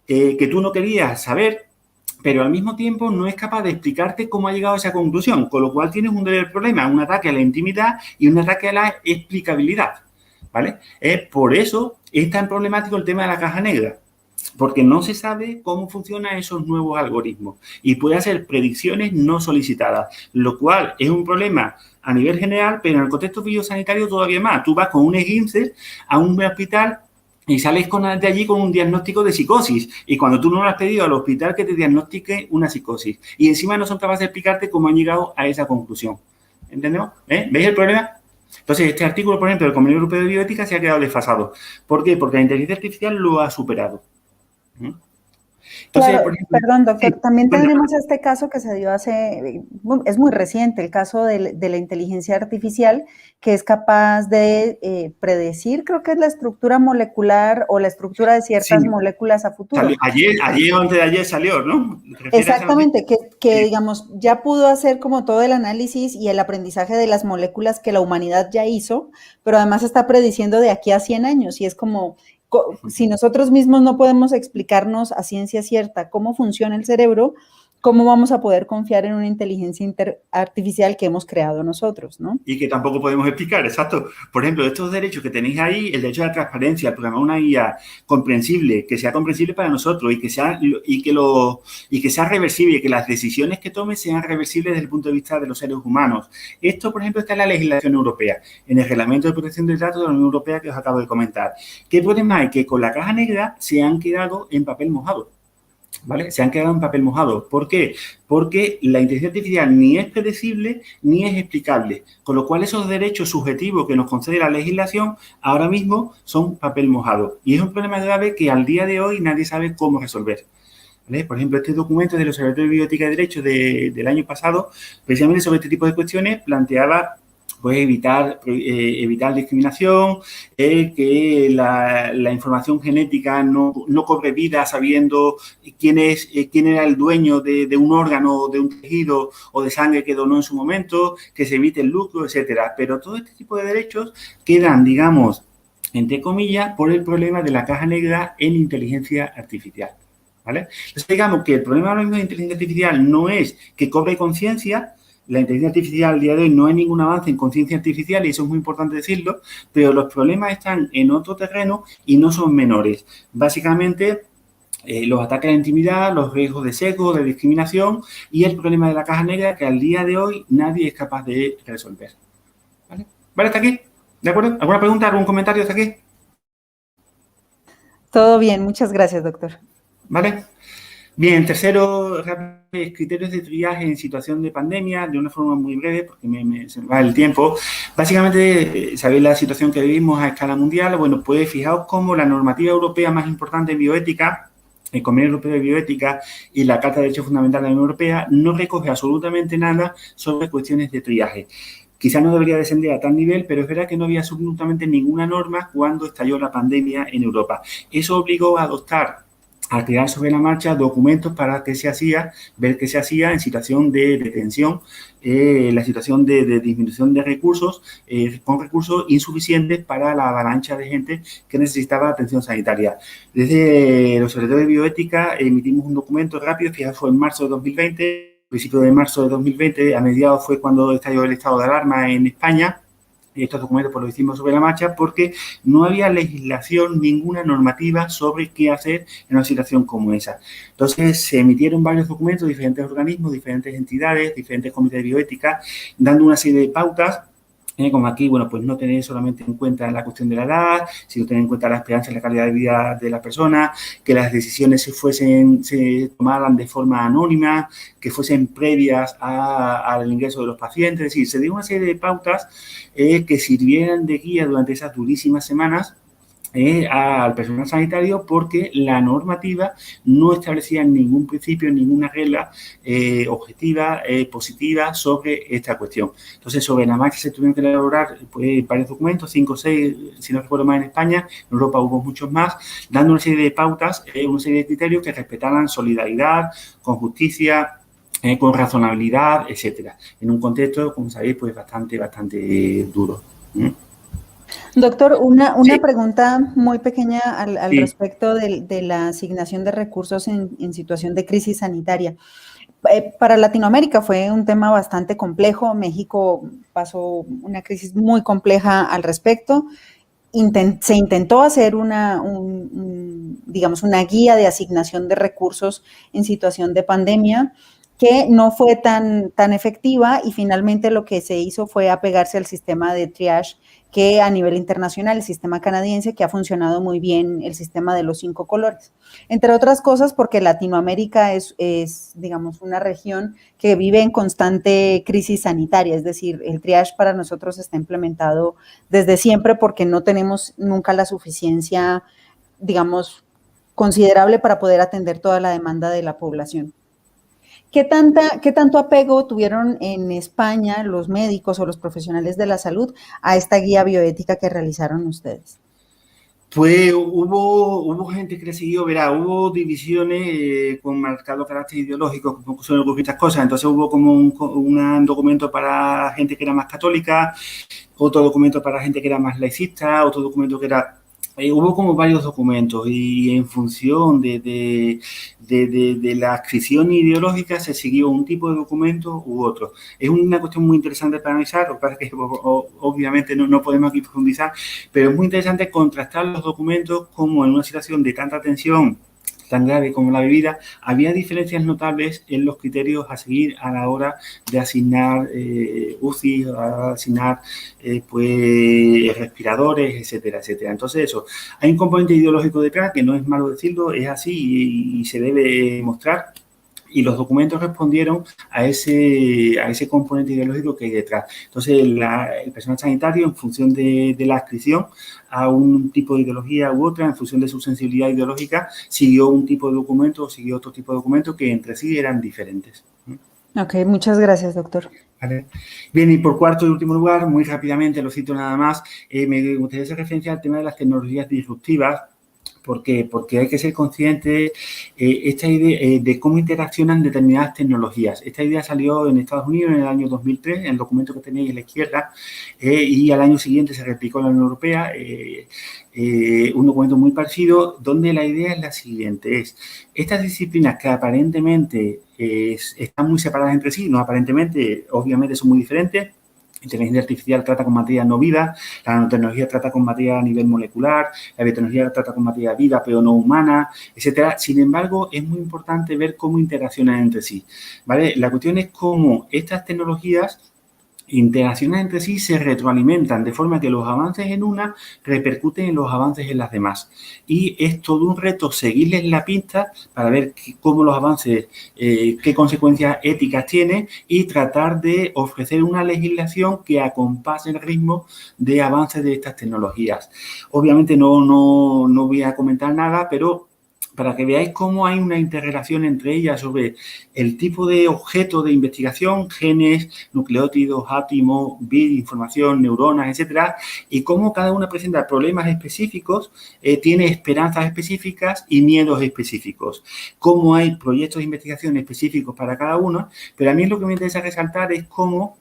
que tú no querías saber, pero al mismo tiempo no es capaz de explicarte cómo ha llegado a esa conclusión, con lo cual tienes un doble problema, un ataque a la intimidad y un ataque a la explicabilidad, ¿vale? Por eso es tan problemático el tema de la caja negra, porque no se sabe cómo funcionan esos nuevos algoritmos y puede hacer predicciones no solicitadas, lo cual es un problema a nivel general, pero en el contexto biosanitario todavía más. Tú vas con un esguince a un hospital y sales de allí con un diagnóstico de psicosis, y cuando tú no lo has pedido al hospital que te diagnostique una psicosis, y encima no son capaces de explicarte cómo han llegado a esa conclusión. ¿Entendemos? ¿Veis el problema? Entonces, este artículo, por ejemplo, del Convenio Europeo de Bioética se ha quedado desfasado. ¿Por qué? Porque la inteligencia artificial lo ha superado. Entonces, Claro, por ejemplo, perdón, doctor, sí, también cuéntame. tenemos este caso que se dio es muy reciente, el caso de la inteligencia artificial que es capaz de predecir, creo que es la estructura molecular o la estructura de ciertas Sí, moléculas a futuro. salió, ayer o antes de ayer salió, ¿no? ¿Te refieres a esa noticia? Exactamente, que Sí. digamos ya pudo hacer como todo el análisis y el aprendizaje de las moléculas que la humanidad ya hizo, pero además está prediciendo de aquí a 100 años y es como, si nosotros mismos no podemos explicarnos a ciencia cierta cómo funciona el cerebro, ¿cómo vamos a poder confiar en una inteligencia artificial que hemos creado nosotros, ¿no? Y que tampoco podemos explicar, exacto. Por ejemplo, estos derechos que tenéis ahí, el derecho a la transparencia, el programar una guía comprensible, que sea comprensible para nosotros y que sea reversible, y que las decisiones que tome sean reversibles desde el punto de vista de los seres humanos. Esto, por ejemplo, está en la legislación europea, en el Reglamento de Protección de Datos de la Unión Europea que os acabo de comentar. ¿Qué problema hay? Que con la caja negra se han quedado en papel mojado. ¿Vale? Se han quedado en papel mojado. ¿Por qué? Porque la inteligencia artificial ni es predecible ni es explicable, con lo cual esos derechos subjetivos que nos concede la legislación ahora mismo son papel mojado. Y es un problema grave que al día de hoy nadie sabe cómo resolver. ¿Vale? Por ejemplo, este documento del Observatorio de Bioética y Derecho del año pasado, precisamente sobre este tipo de cuestiones, planteaba pues evitar discriminación, que la información genética no cobre vida sabiendo quién era el dueño de un órgano, de un tejido o de sangre que donó en su momento, que se evite el lucro, etcétera. Pero todo este tipo de derechos quedan, digamos, entre comillas, por el problema de la caja negra en inteligencia artificial. ¿Vale? Entonces, digamos que el problema ahora mismo de inteligencia artificial no es que cobre conciencia. La inteligencia artificial al día de hoy no hay ningún avance en conciencia artificial y eso es muy importante decirlo, pero los problemas están en otro terreno y no son menores. Básicamente, los ataques a la intimidad, los riesgos de sesgo, de discriminación y el problema de la caja negra que al día de hoy nadie es capaz de resolver. ¿Vale? ¿Vale? ¿Hasta aquí? ¿De acuerdo? ¿Alguna pregunta, algún comentario hasta aquí? Todo bien, muchas gracias, doctor. ¿Vale? Bien, tercero, criterios de triaje en situación de pandemia, de una forma muy breve, porque se me va el tiempo. Básicamente, sabéis la situación que vivimos a escala mundial. Bueno, pues fijaos cómo la normativa europea más importante en bioética, el Convenio Europeo de Bioética y la Carta de Derechos Fundamentales de la Unión Europea, no recoge absolutamente nada sobre cuestiones de triaje. Quizás no debería descender a tal nivel, pero es verdad que no había absolutamente ninguna norma cuando estalló la pandemia en Europa. Eso obligó a adoptar, a crear sobre la marcha documentos para ver qué se hacía en situación de detención, la situación de disminución de recursos, con recursos insuficientes para la avalancha de gente que necesitaba atención sanitaria. Desde el Observatorio de Bioética emitimos un documento rápido, que ya fue en marzo de 2020, principio de marzo de 2020, a mediados fue cuando estalló el estado de alarma en España. Y estos documentos pues, los hicimos sobre la marcha porque no había legislación, ninguna normativa sobre qué hacer en una situación como esa. Entonces, se emitieron varios documentos, diferentes organismos, diferentes entidades, diferentes comités de bioética, dando una serie de pautas, como aquí, bueno, pues no tener solamente en cuenta la cuestión de la edad, sino tener en cuenta la esperanza y la calidad de vida de la persona, que las decisiones se tomaran de forma anónima, que fuesen previas al ingreso de los pacientes. Es decir, se dio una serie de pautas que sirvieran de guía durante esas durísimas semanas al personal sanitario porque la normativa no establecía ningún principio, ninguna regla objetiva, positiva sobre esta cuestión. Entonces, sobre la marcha se tuvieron que elaborar pues, varios documentos, 5 o 6, si no recuerdo mal, en España. En Europa hubo muchos más, dando una serie de pautas, una serie de criterios que respetaran solidaridad, con justicia, con razonabilidad, etcétera. En un contexto, como sabéis, pues bastante duro. Doctor, una Sí. pregunta muy pequeña al Sí. respecto de la asignación de recursos en situación de crisis sanitaria. Para Latinoamérica fue un tema bastante complejo. México pasó una crisis muy compleja al respecto. Se intentó hacer digamos, una guía de asignación de recursos en situación de pandemia que no fue tan efectiva y finalmente lo que se hizo fue apegarse al sistema de triage que a nivel internacional, el sistema canadiense, que ha funcionado muy bien, el sistema de los 5 colores. Entre otras cosas porque Latinoamérica es, digamos, una región que vive en constante crisis sanitaria, es decir, el triage para nosotros está implementado desde siempre porque no tenemos nunca la suficiencia, digamos, considerable para poder atender toda la demanda de la población. ¿Qué tanto apego tuvieron en España los médicos o los profesionales de la salud a esta guía bioética que realizaron ustedes? Pues hubo gente que le siguió, verá, hubo divisiones con marcado carácter ideológico, como son estas cosas. Entonces hubo como un documento para gente que era más católica, otro documento para gente que era más laicista, otro documento que era... hubo como varios documentos y en función de la adscripción ideológica se siguió un tipo de documento u otro. Es una cuestión muy interesante para analizar, lo que pasa es que obviamente no podemos aquí profundizar, pero es muy interesante contrastar los documentos como en una situación de tanta tensión tan grave como la bebida, había diferencias notables en los criterios a seguir a la hora de asignar UCI, a asignar pues respiradores, etcétera, etcétera. Entonces eso, hay un componente ideológico detrás que no es malo decirlo, es así y se debe mostrar. Y los documentos respondieron a ese componente ideológico que hay detrás. Entonces, el personal sanitario, en función de la adscripción a un tipo de ideología u otra, en función de su sensibilidad ideológica, siguió un tipo de documento o siguió otro tipo de documento que entre sí eran diferentes. Ok, muchas gracias, doctor. Vale. Bien, y por cuarto y último lugar, muy rápidamente, lo cito nada más, me gustaría hacer referencia al tema de las tecnologías disruptivas. ¿Por qué? Porque hay que ser consciente esta idea de cómo interaccionan determinadas tecnologías. Esta idea salió en Estados Unidos en el año 2003, en el documento que tenéis a la izquierda, y al año siguiente se replicó en la Unión Europea, un documento muy parecido, donde la idea es la siguiente, estas disciplinas que aparentemente están muy separadas entre sí, no aparentemente, obviamente son muy diferentes. Inteligencia artificial trata con materia no vida, la nanotecnología trata con materia a nivel molecular, la biotecnología trata con materia vida pero no humana, etcétera. Sin embargo, es muy importante ver cómo interaccionan entre sí, ¿vale? La cuestión es cómo estas tecnologías interaccionan entre sí, se retroalimentan, de forma que los avances en una repercuten en los avances en las demás. Y es todo un reto seguirles la pista para ver cómo los avances, qué consecuencias éticas tienen y tratar de ofrecer una legislación que acompase el ritmo de avances de estas tecnologías. Obviamente no voy a comentar nada, pero para que veáis cómo hay una interrelación entre ellas sobre el tipo de objeto de investigación, genes, nucleótidos, átomos, bit, información, neuronas, etcétera, y cómo cada una presenta problemas específicos, tiene esperanzas específicas y miedos específicos. Cómo hay proyectos de investigación específicos para cada uno, pero a mí lo que me interesa resaltar es cómo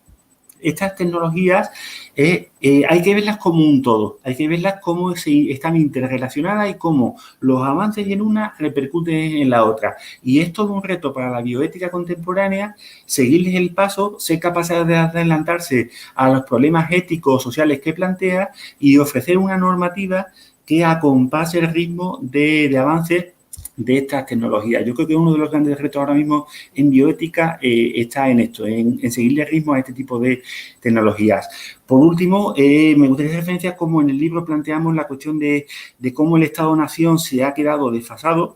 estas tecnologías hay que verlas como un todo, hay que verlas como están interrelacionadas y cómo los avances en una repercuten en la otra. Y es todo un reto para la bioética contemporánea seguirles el paso, ser capaces de adelantarse a los problemas éticos o sociales que plantea y ofrecer una normativa que acompase el ritmo de avance de estas tecnologías. Yo creo que uno de los grandes retos ahora mismo en bioética está en esto, en seguirle ritmo a este tipo de tecnologías. Por último, me gustaría hacer referencia cómo en el libro planteamos la cuestión de cómo el Estado-Nación se ha quedado desfasado.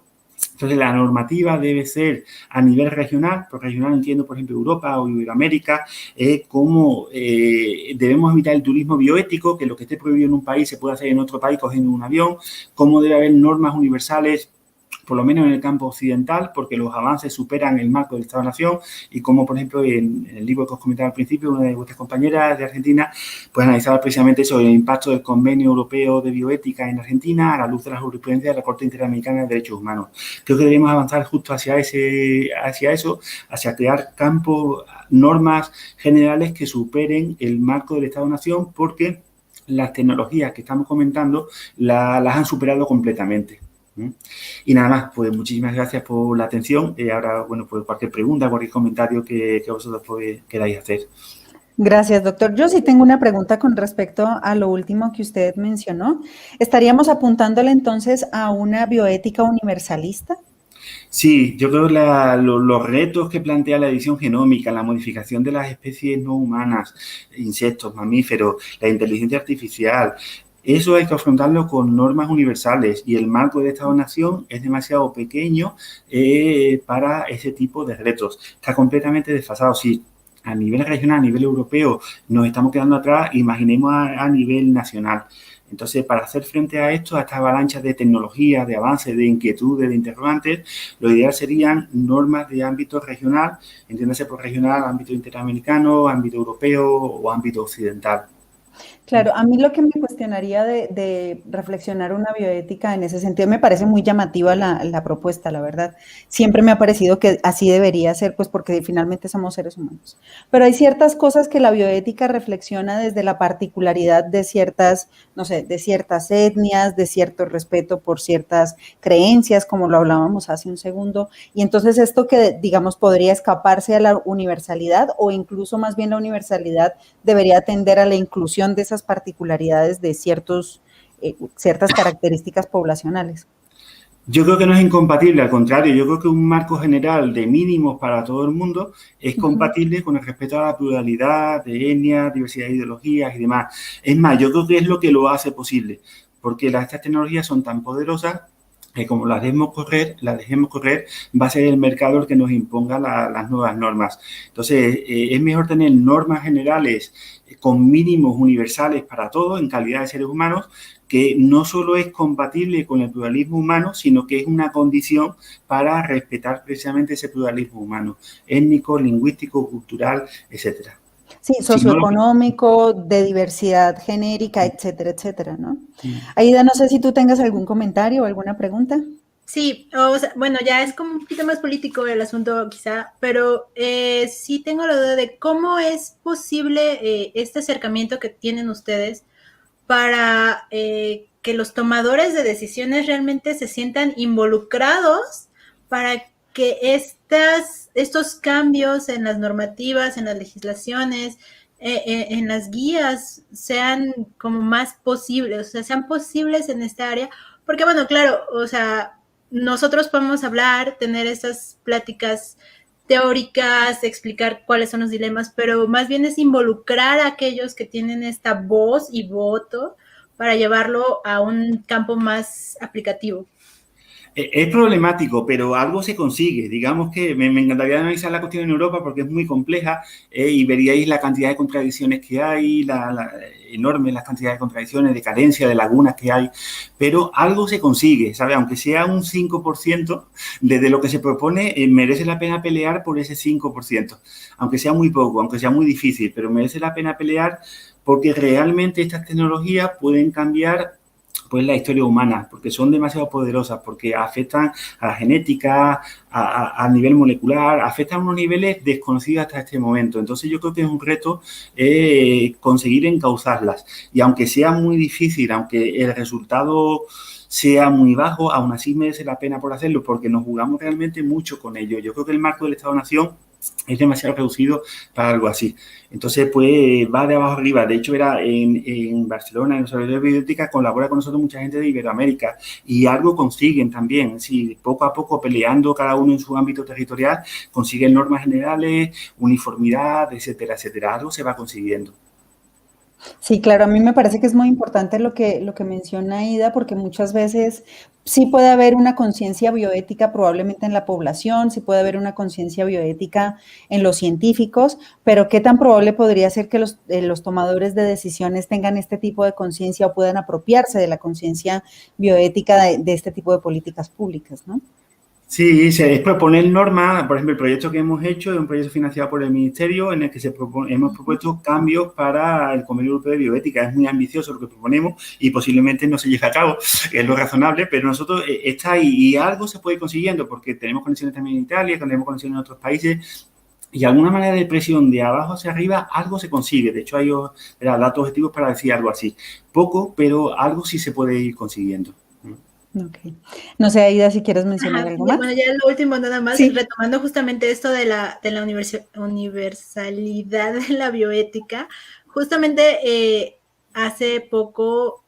Entonces, la normativa debe ser a nivel regional, por regional entiendo, por ejemplo, Europa o Iberoamérica, cómo debemos evitar el turismo bioético, que lo que esté prohibido en un país se puede hacer en otro país cogiendo un avión, cómo debe haber normas universales por lo menos en el campo occidental, porque los avances superan el marco del Estado-Nación y como, por ejemplo, en el libro que os comentaba al principio, una de vuestras compañeras de Argentina, pues analizaba precisamente eso, el impacto del Convenio Europeo de Bioética en Argentina a la luz de la jurisprudencia de la Corte Interamericana de Derechos Humanos. Creo que debemos avanzar justo hacia eso, hacia crear campos, normas generales que superen el marco del Estado-Nación, porque las tecnologías que estamos comentando las han superado completamente. Y nada más, pues muchísimas gracias por la atención. Ahora, bueno, pues cualquier pregunta, cualquier comentario que vosotros queráis hacer. Gracias, doctor. Yo sí tengo una pregunta con respecto a lo último que usted mencionó. ¿Estaríamos apuntándole entonces a una bioética universalista? Sí, yo creo que los retos que plantea la edición genómica, la modificación de las especies no humanas, insectos, mamíferos, la inteligencia artificial, eso hay que afrontarlo con normas universales y el marco de Estado-Nación es demasiado pequeño para ese tipo de retos. Está completamente desfasado. Si a nivel regional, a nivel europeo, nos estamos quedando atrás, imaginemos a nivel nacional. Entonces, para hacer frente a esto, a estas avalanchas de tecnología, de avances, de inquietudes, de interrogantes, lo ideal serían normas de ámbito regional, entiéndase por regional, ámbito interamericano, ámbito europeo o ámbito occidental. Claro, a mí lo que me cuestionaría de reflexionar una bioética en ese sentido, me parece muy llamativa la propuesta, la verdad. Siempre me ha parecido que así debería ser, pues porque finalmente somos seres humanos. Pero hay ciertas cosas que la bioética reflexiona desde la particularidad de ciertas, no sé, de ciertas etnias, de cierto respeto por ciertas creencias, como lo hablábamos hace un segundo. Y entonces esto que, digamos, podría escaparse a la universalidad o incluso más bien la universalidad debería atender a la inclusión de esas particularidades de ciertas características poblacionales. Yo creo que no es incompatible, al contrario, yo creo que un marco general de mínimos para todo el mundo es compatible con el respeto a la pluralidad de etnias, diversidad de ideologías y demás. Es más, yo creo que es lo que lo hace posible, porque estas tecnologías son tan poderosas que como las dejemos correr, va a ser el mercado el que nos imponga las nuevas normas. Entonces, es mejor tener normas generales con mínimos universales para todos en calidad de seres humanos, que no solo es compatible con el pluralismo humano, sino que es una condición para respetar precisamente ese pluralismo humano, étnico, lingüístico, cultural, etcétera. Sí, socioeconómico, de diversidad genérica, etcétera, etcétera, ¿no? Aida, no sé si tú tengas algún comentario o alguna pregunta. Sí, o sea, bueno, ya es como un poquito más político el asunto quizá, pero sí tengo la duda de cómo es posible este acercamiento que tienen ustedes para que los tomadores de decisiones realmente se sientan involucrados para que estos cambios en las normativas, en las legislaciones, en las guías sean como más posibles, o sea, sean posibles en esta área, porque bueno, claro, o sea, nosotros podemos hablar, tener estas pláticas teóricas, explicar cuáles son los dilemas, pero más bien es involucrar a aquellos que tienen esta voz y voto para llevarlo a un campo más aplicativo. Es problemático, pero algo se consigue. Digamos que me encantaría analizar la cuestión en Europa porque es muy compleja y veríais la cantidad de contradicciones que hay, enorme las cantidades de contradicciones, de carencias, de lagunas que hay, pero algo se consigue, ¿sabes? Aunque sea un 5% de lo que se propone, merece la pena pelear por ese 5%, aunque sea muy poco, aunque sea muy difícil, pero merece la pena pelear porque realmente estas tecnologías pueden cambiar pues la historia humana, porque son demasiado poderosas, porque afectan a la genética, a nivel molecular, afectan a unos niveles desconocidos hasta este momento. Entonces yo creo que es un reto conseguir encauzarlas. Y aunque sea muy difícil, aunque el resultado sea muy bajo, aún así merece la pena por hacerlo, porque nos jugamos realmente mucho con ello. Yo creo que el marco del Estado-Nación es demasiado reducido para algo así. Entonces, pues va de abajo arriba. De hecho, era en Barcelona, en el Observatorio de Bioética, colabora con nosotros mucha gente de Iberoamérica y algo consiguen también. Es decir, poco a poco, peleando cada uno en su ámbito territorial, consiguen normas generales, uniformidad, etcétera, etcétera. Algo se va consiguiendo. Sí, claro, a mí me parece que es muy importante lo que menciona Ida, porque muchas veces sí puede haber una conciencia bioética probablemente en la población, sí puede haber una conciencia bioética en los científicos, pero ¿qué tan probable podría ser que los tomadores de decisiones tengan este tipo de conciencia o puedan apropiarse de la conciencia bioética de este tipo de políticas públicas, ¿no? Sí, es proponer normas. Por ejemplo, el proyecto que hemos hecho es un proyecto financiado por el Ministerio en el que hemos propuesto cambios para el Convenio Europeo de Bioética. Es muy ambicioso lo que proponemos y posiblemente no se lleve a cabo, es lo razonable, pero nosotros está ahí y algo se puede ir consiguiendo porque tenemos conexiones también en Italia, tenemos conexiones en otros países y de alguna manera de presión de abajo hacia arriba algo se consigue. De hecho, hay datos objetivos para decir algo así. Poco, pero algo sí se puede ir consiguiendo. Okay. No sé, Aida, si quieres mencionar algo más. Bueno, ya lo último nada más, sí. Retomando justamente esto de la universalidad de la bioética, justamente hace poco,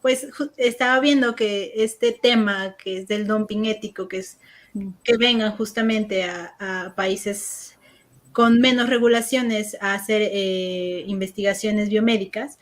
pues estaba viendo que este tema que es del dumping ético, que es que vengan justamente a países con menos regulaciones a hacer investigaciones biomédicas,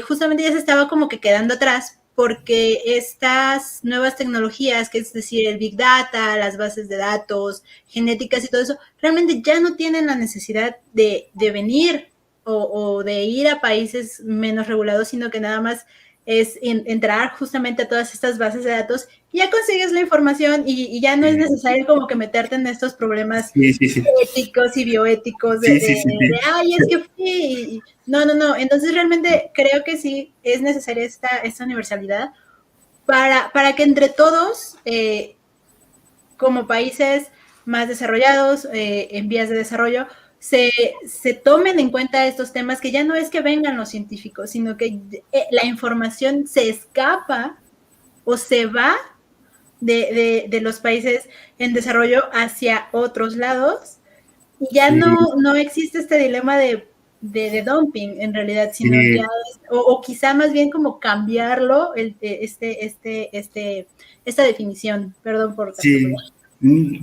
justamente ya se estaba como que quedando atrás porque estas nuevas tecnologías, que es decir, el Big Data, las bases de datos, genéticas y todo eso, realmente ya no tienen la necesidad de venir o de ir a países menos regulados, sino que nada más es entrar justamente a todas estas bases de datos y ya consigues la información y ya no es necesario como que meterte en estos problemas éticos y bioéticos ay, es que fui. No. Entonces realmente creo que sí es necesaria esta universalidad para que entre todos, como países más desarrollados, en vías de desarrollo, se tomen en cuenta estos temas, que ya no es que vengan los científicos, sino que la información se escapa o se va de los países en desarrollo hacia otros lados, y ya no existe este dilema de dumping en realidad, sino ya o quizá más bien como cambiarlo, esta definición, perdón por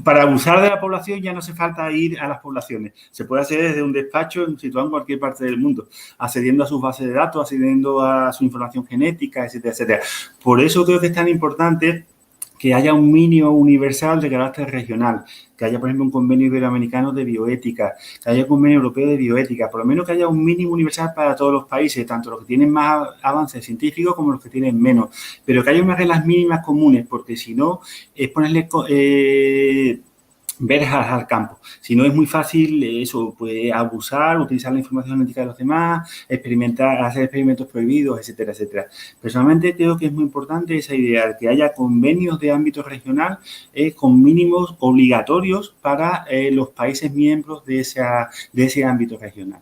Para abusar de la población ya no hace falta ir a las poblaciones. Se puede hacer desde un despacho situado en cualquier parte del mundo, accediendo a sus bases de datos, accediendo a su información genética, etcétera, etcétera. Por eso creo que es tan importante que haya un mínimo universal de carácter regional, que haya, por ejemplo, un convenio iberoamericano de bioética, que haya un convenio europeo de bioética, por lo menos que haya un mínimo universal para todos los países, tanto los que tienen más avances científicos como los que tienen menos, pero que haya unas reglas mínimas comunes, porque si no, es ponerle verjas al campo. Si no, es muy fácil eso, pues abusar, utilizar la información genética de los demás, experimentar, hacer experimentos prohibidos, etcétera, etcétera. Personalmente creo que es muy importante esa idea de que haya convenios de ámbito regional con mínimos obligatorios para los países miembros de ese ámbito regional.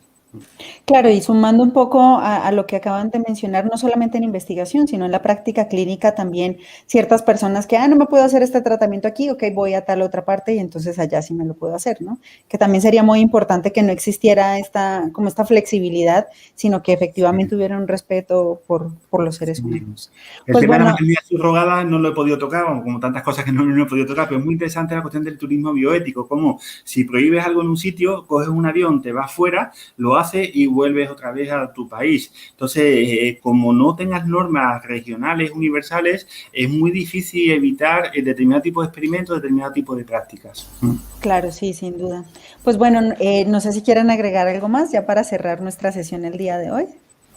Claro, y sumando un poco a lo que acaban de mencionar, no solamente en investigación, sino en la práctica clínica también, ciertas personas que, no me puedo hacer este tratamiento aquí, ok, voy a tal otra parte y entonces allá sí me lo puedo hacer, ¿no? Que también sería muy importante que no existiera esta flexibilidad, sino que efectivamente hubiera un respeto por los seres humanos. El tema de la maternidad subrogada no lo he podido tocar, como tantas cosas que no he podido tocar, pero es muy interesante la cuestión del turismo bioético, como si prohíbes algo en un sitio, coges un avión, te vas fuera, lo haces y vuelves otra vez a tu país. Entonces, como no tengas normas regionales, universales, es muy difícil evitar determinado tipo de experimentos, determinado tipo de prácticas. Claro, sí, sin duda. Pues bueno, no sé si quieren agregar algo más ya para cerrar nuestra sesión el día de hoy.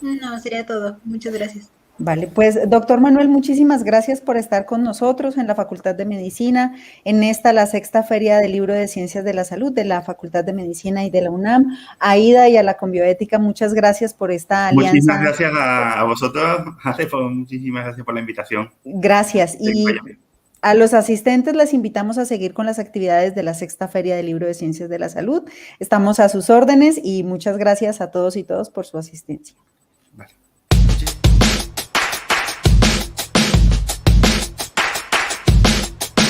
No, sería todo. Muchas gracias. Vale, pues doctor Manuel, muchísimas gracias por estar con nosotros en la Facultad de Medicina, en la sexta Feria del Libro de Ciencias de la Salud de la Facultad de Medicina y de la UNAM. A Ida y a la Conbioética, muchas gracias por esta alianza. Muchísimas gracias a vosotros, muchísimas gracias por la invitación. Gracias. Y a los asistentes les invitamos a seguir con las actividades de la sexta Feria del Libro de Ciencias de la Salud. Estamos a sus órdenes y muchas gracias a todos y todas por su asistencia. Vale.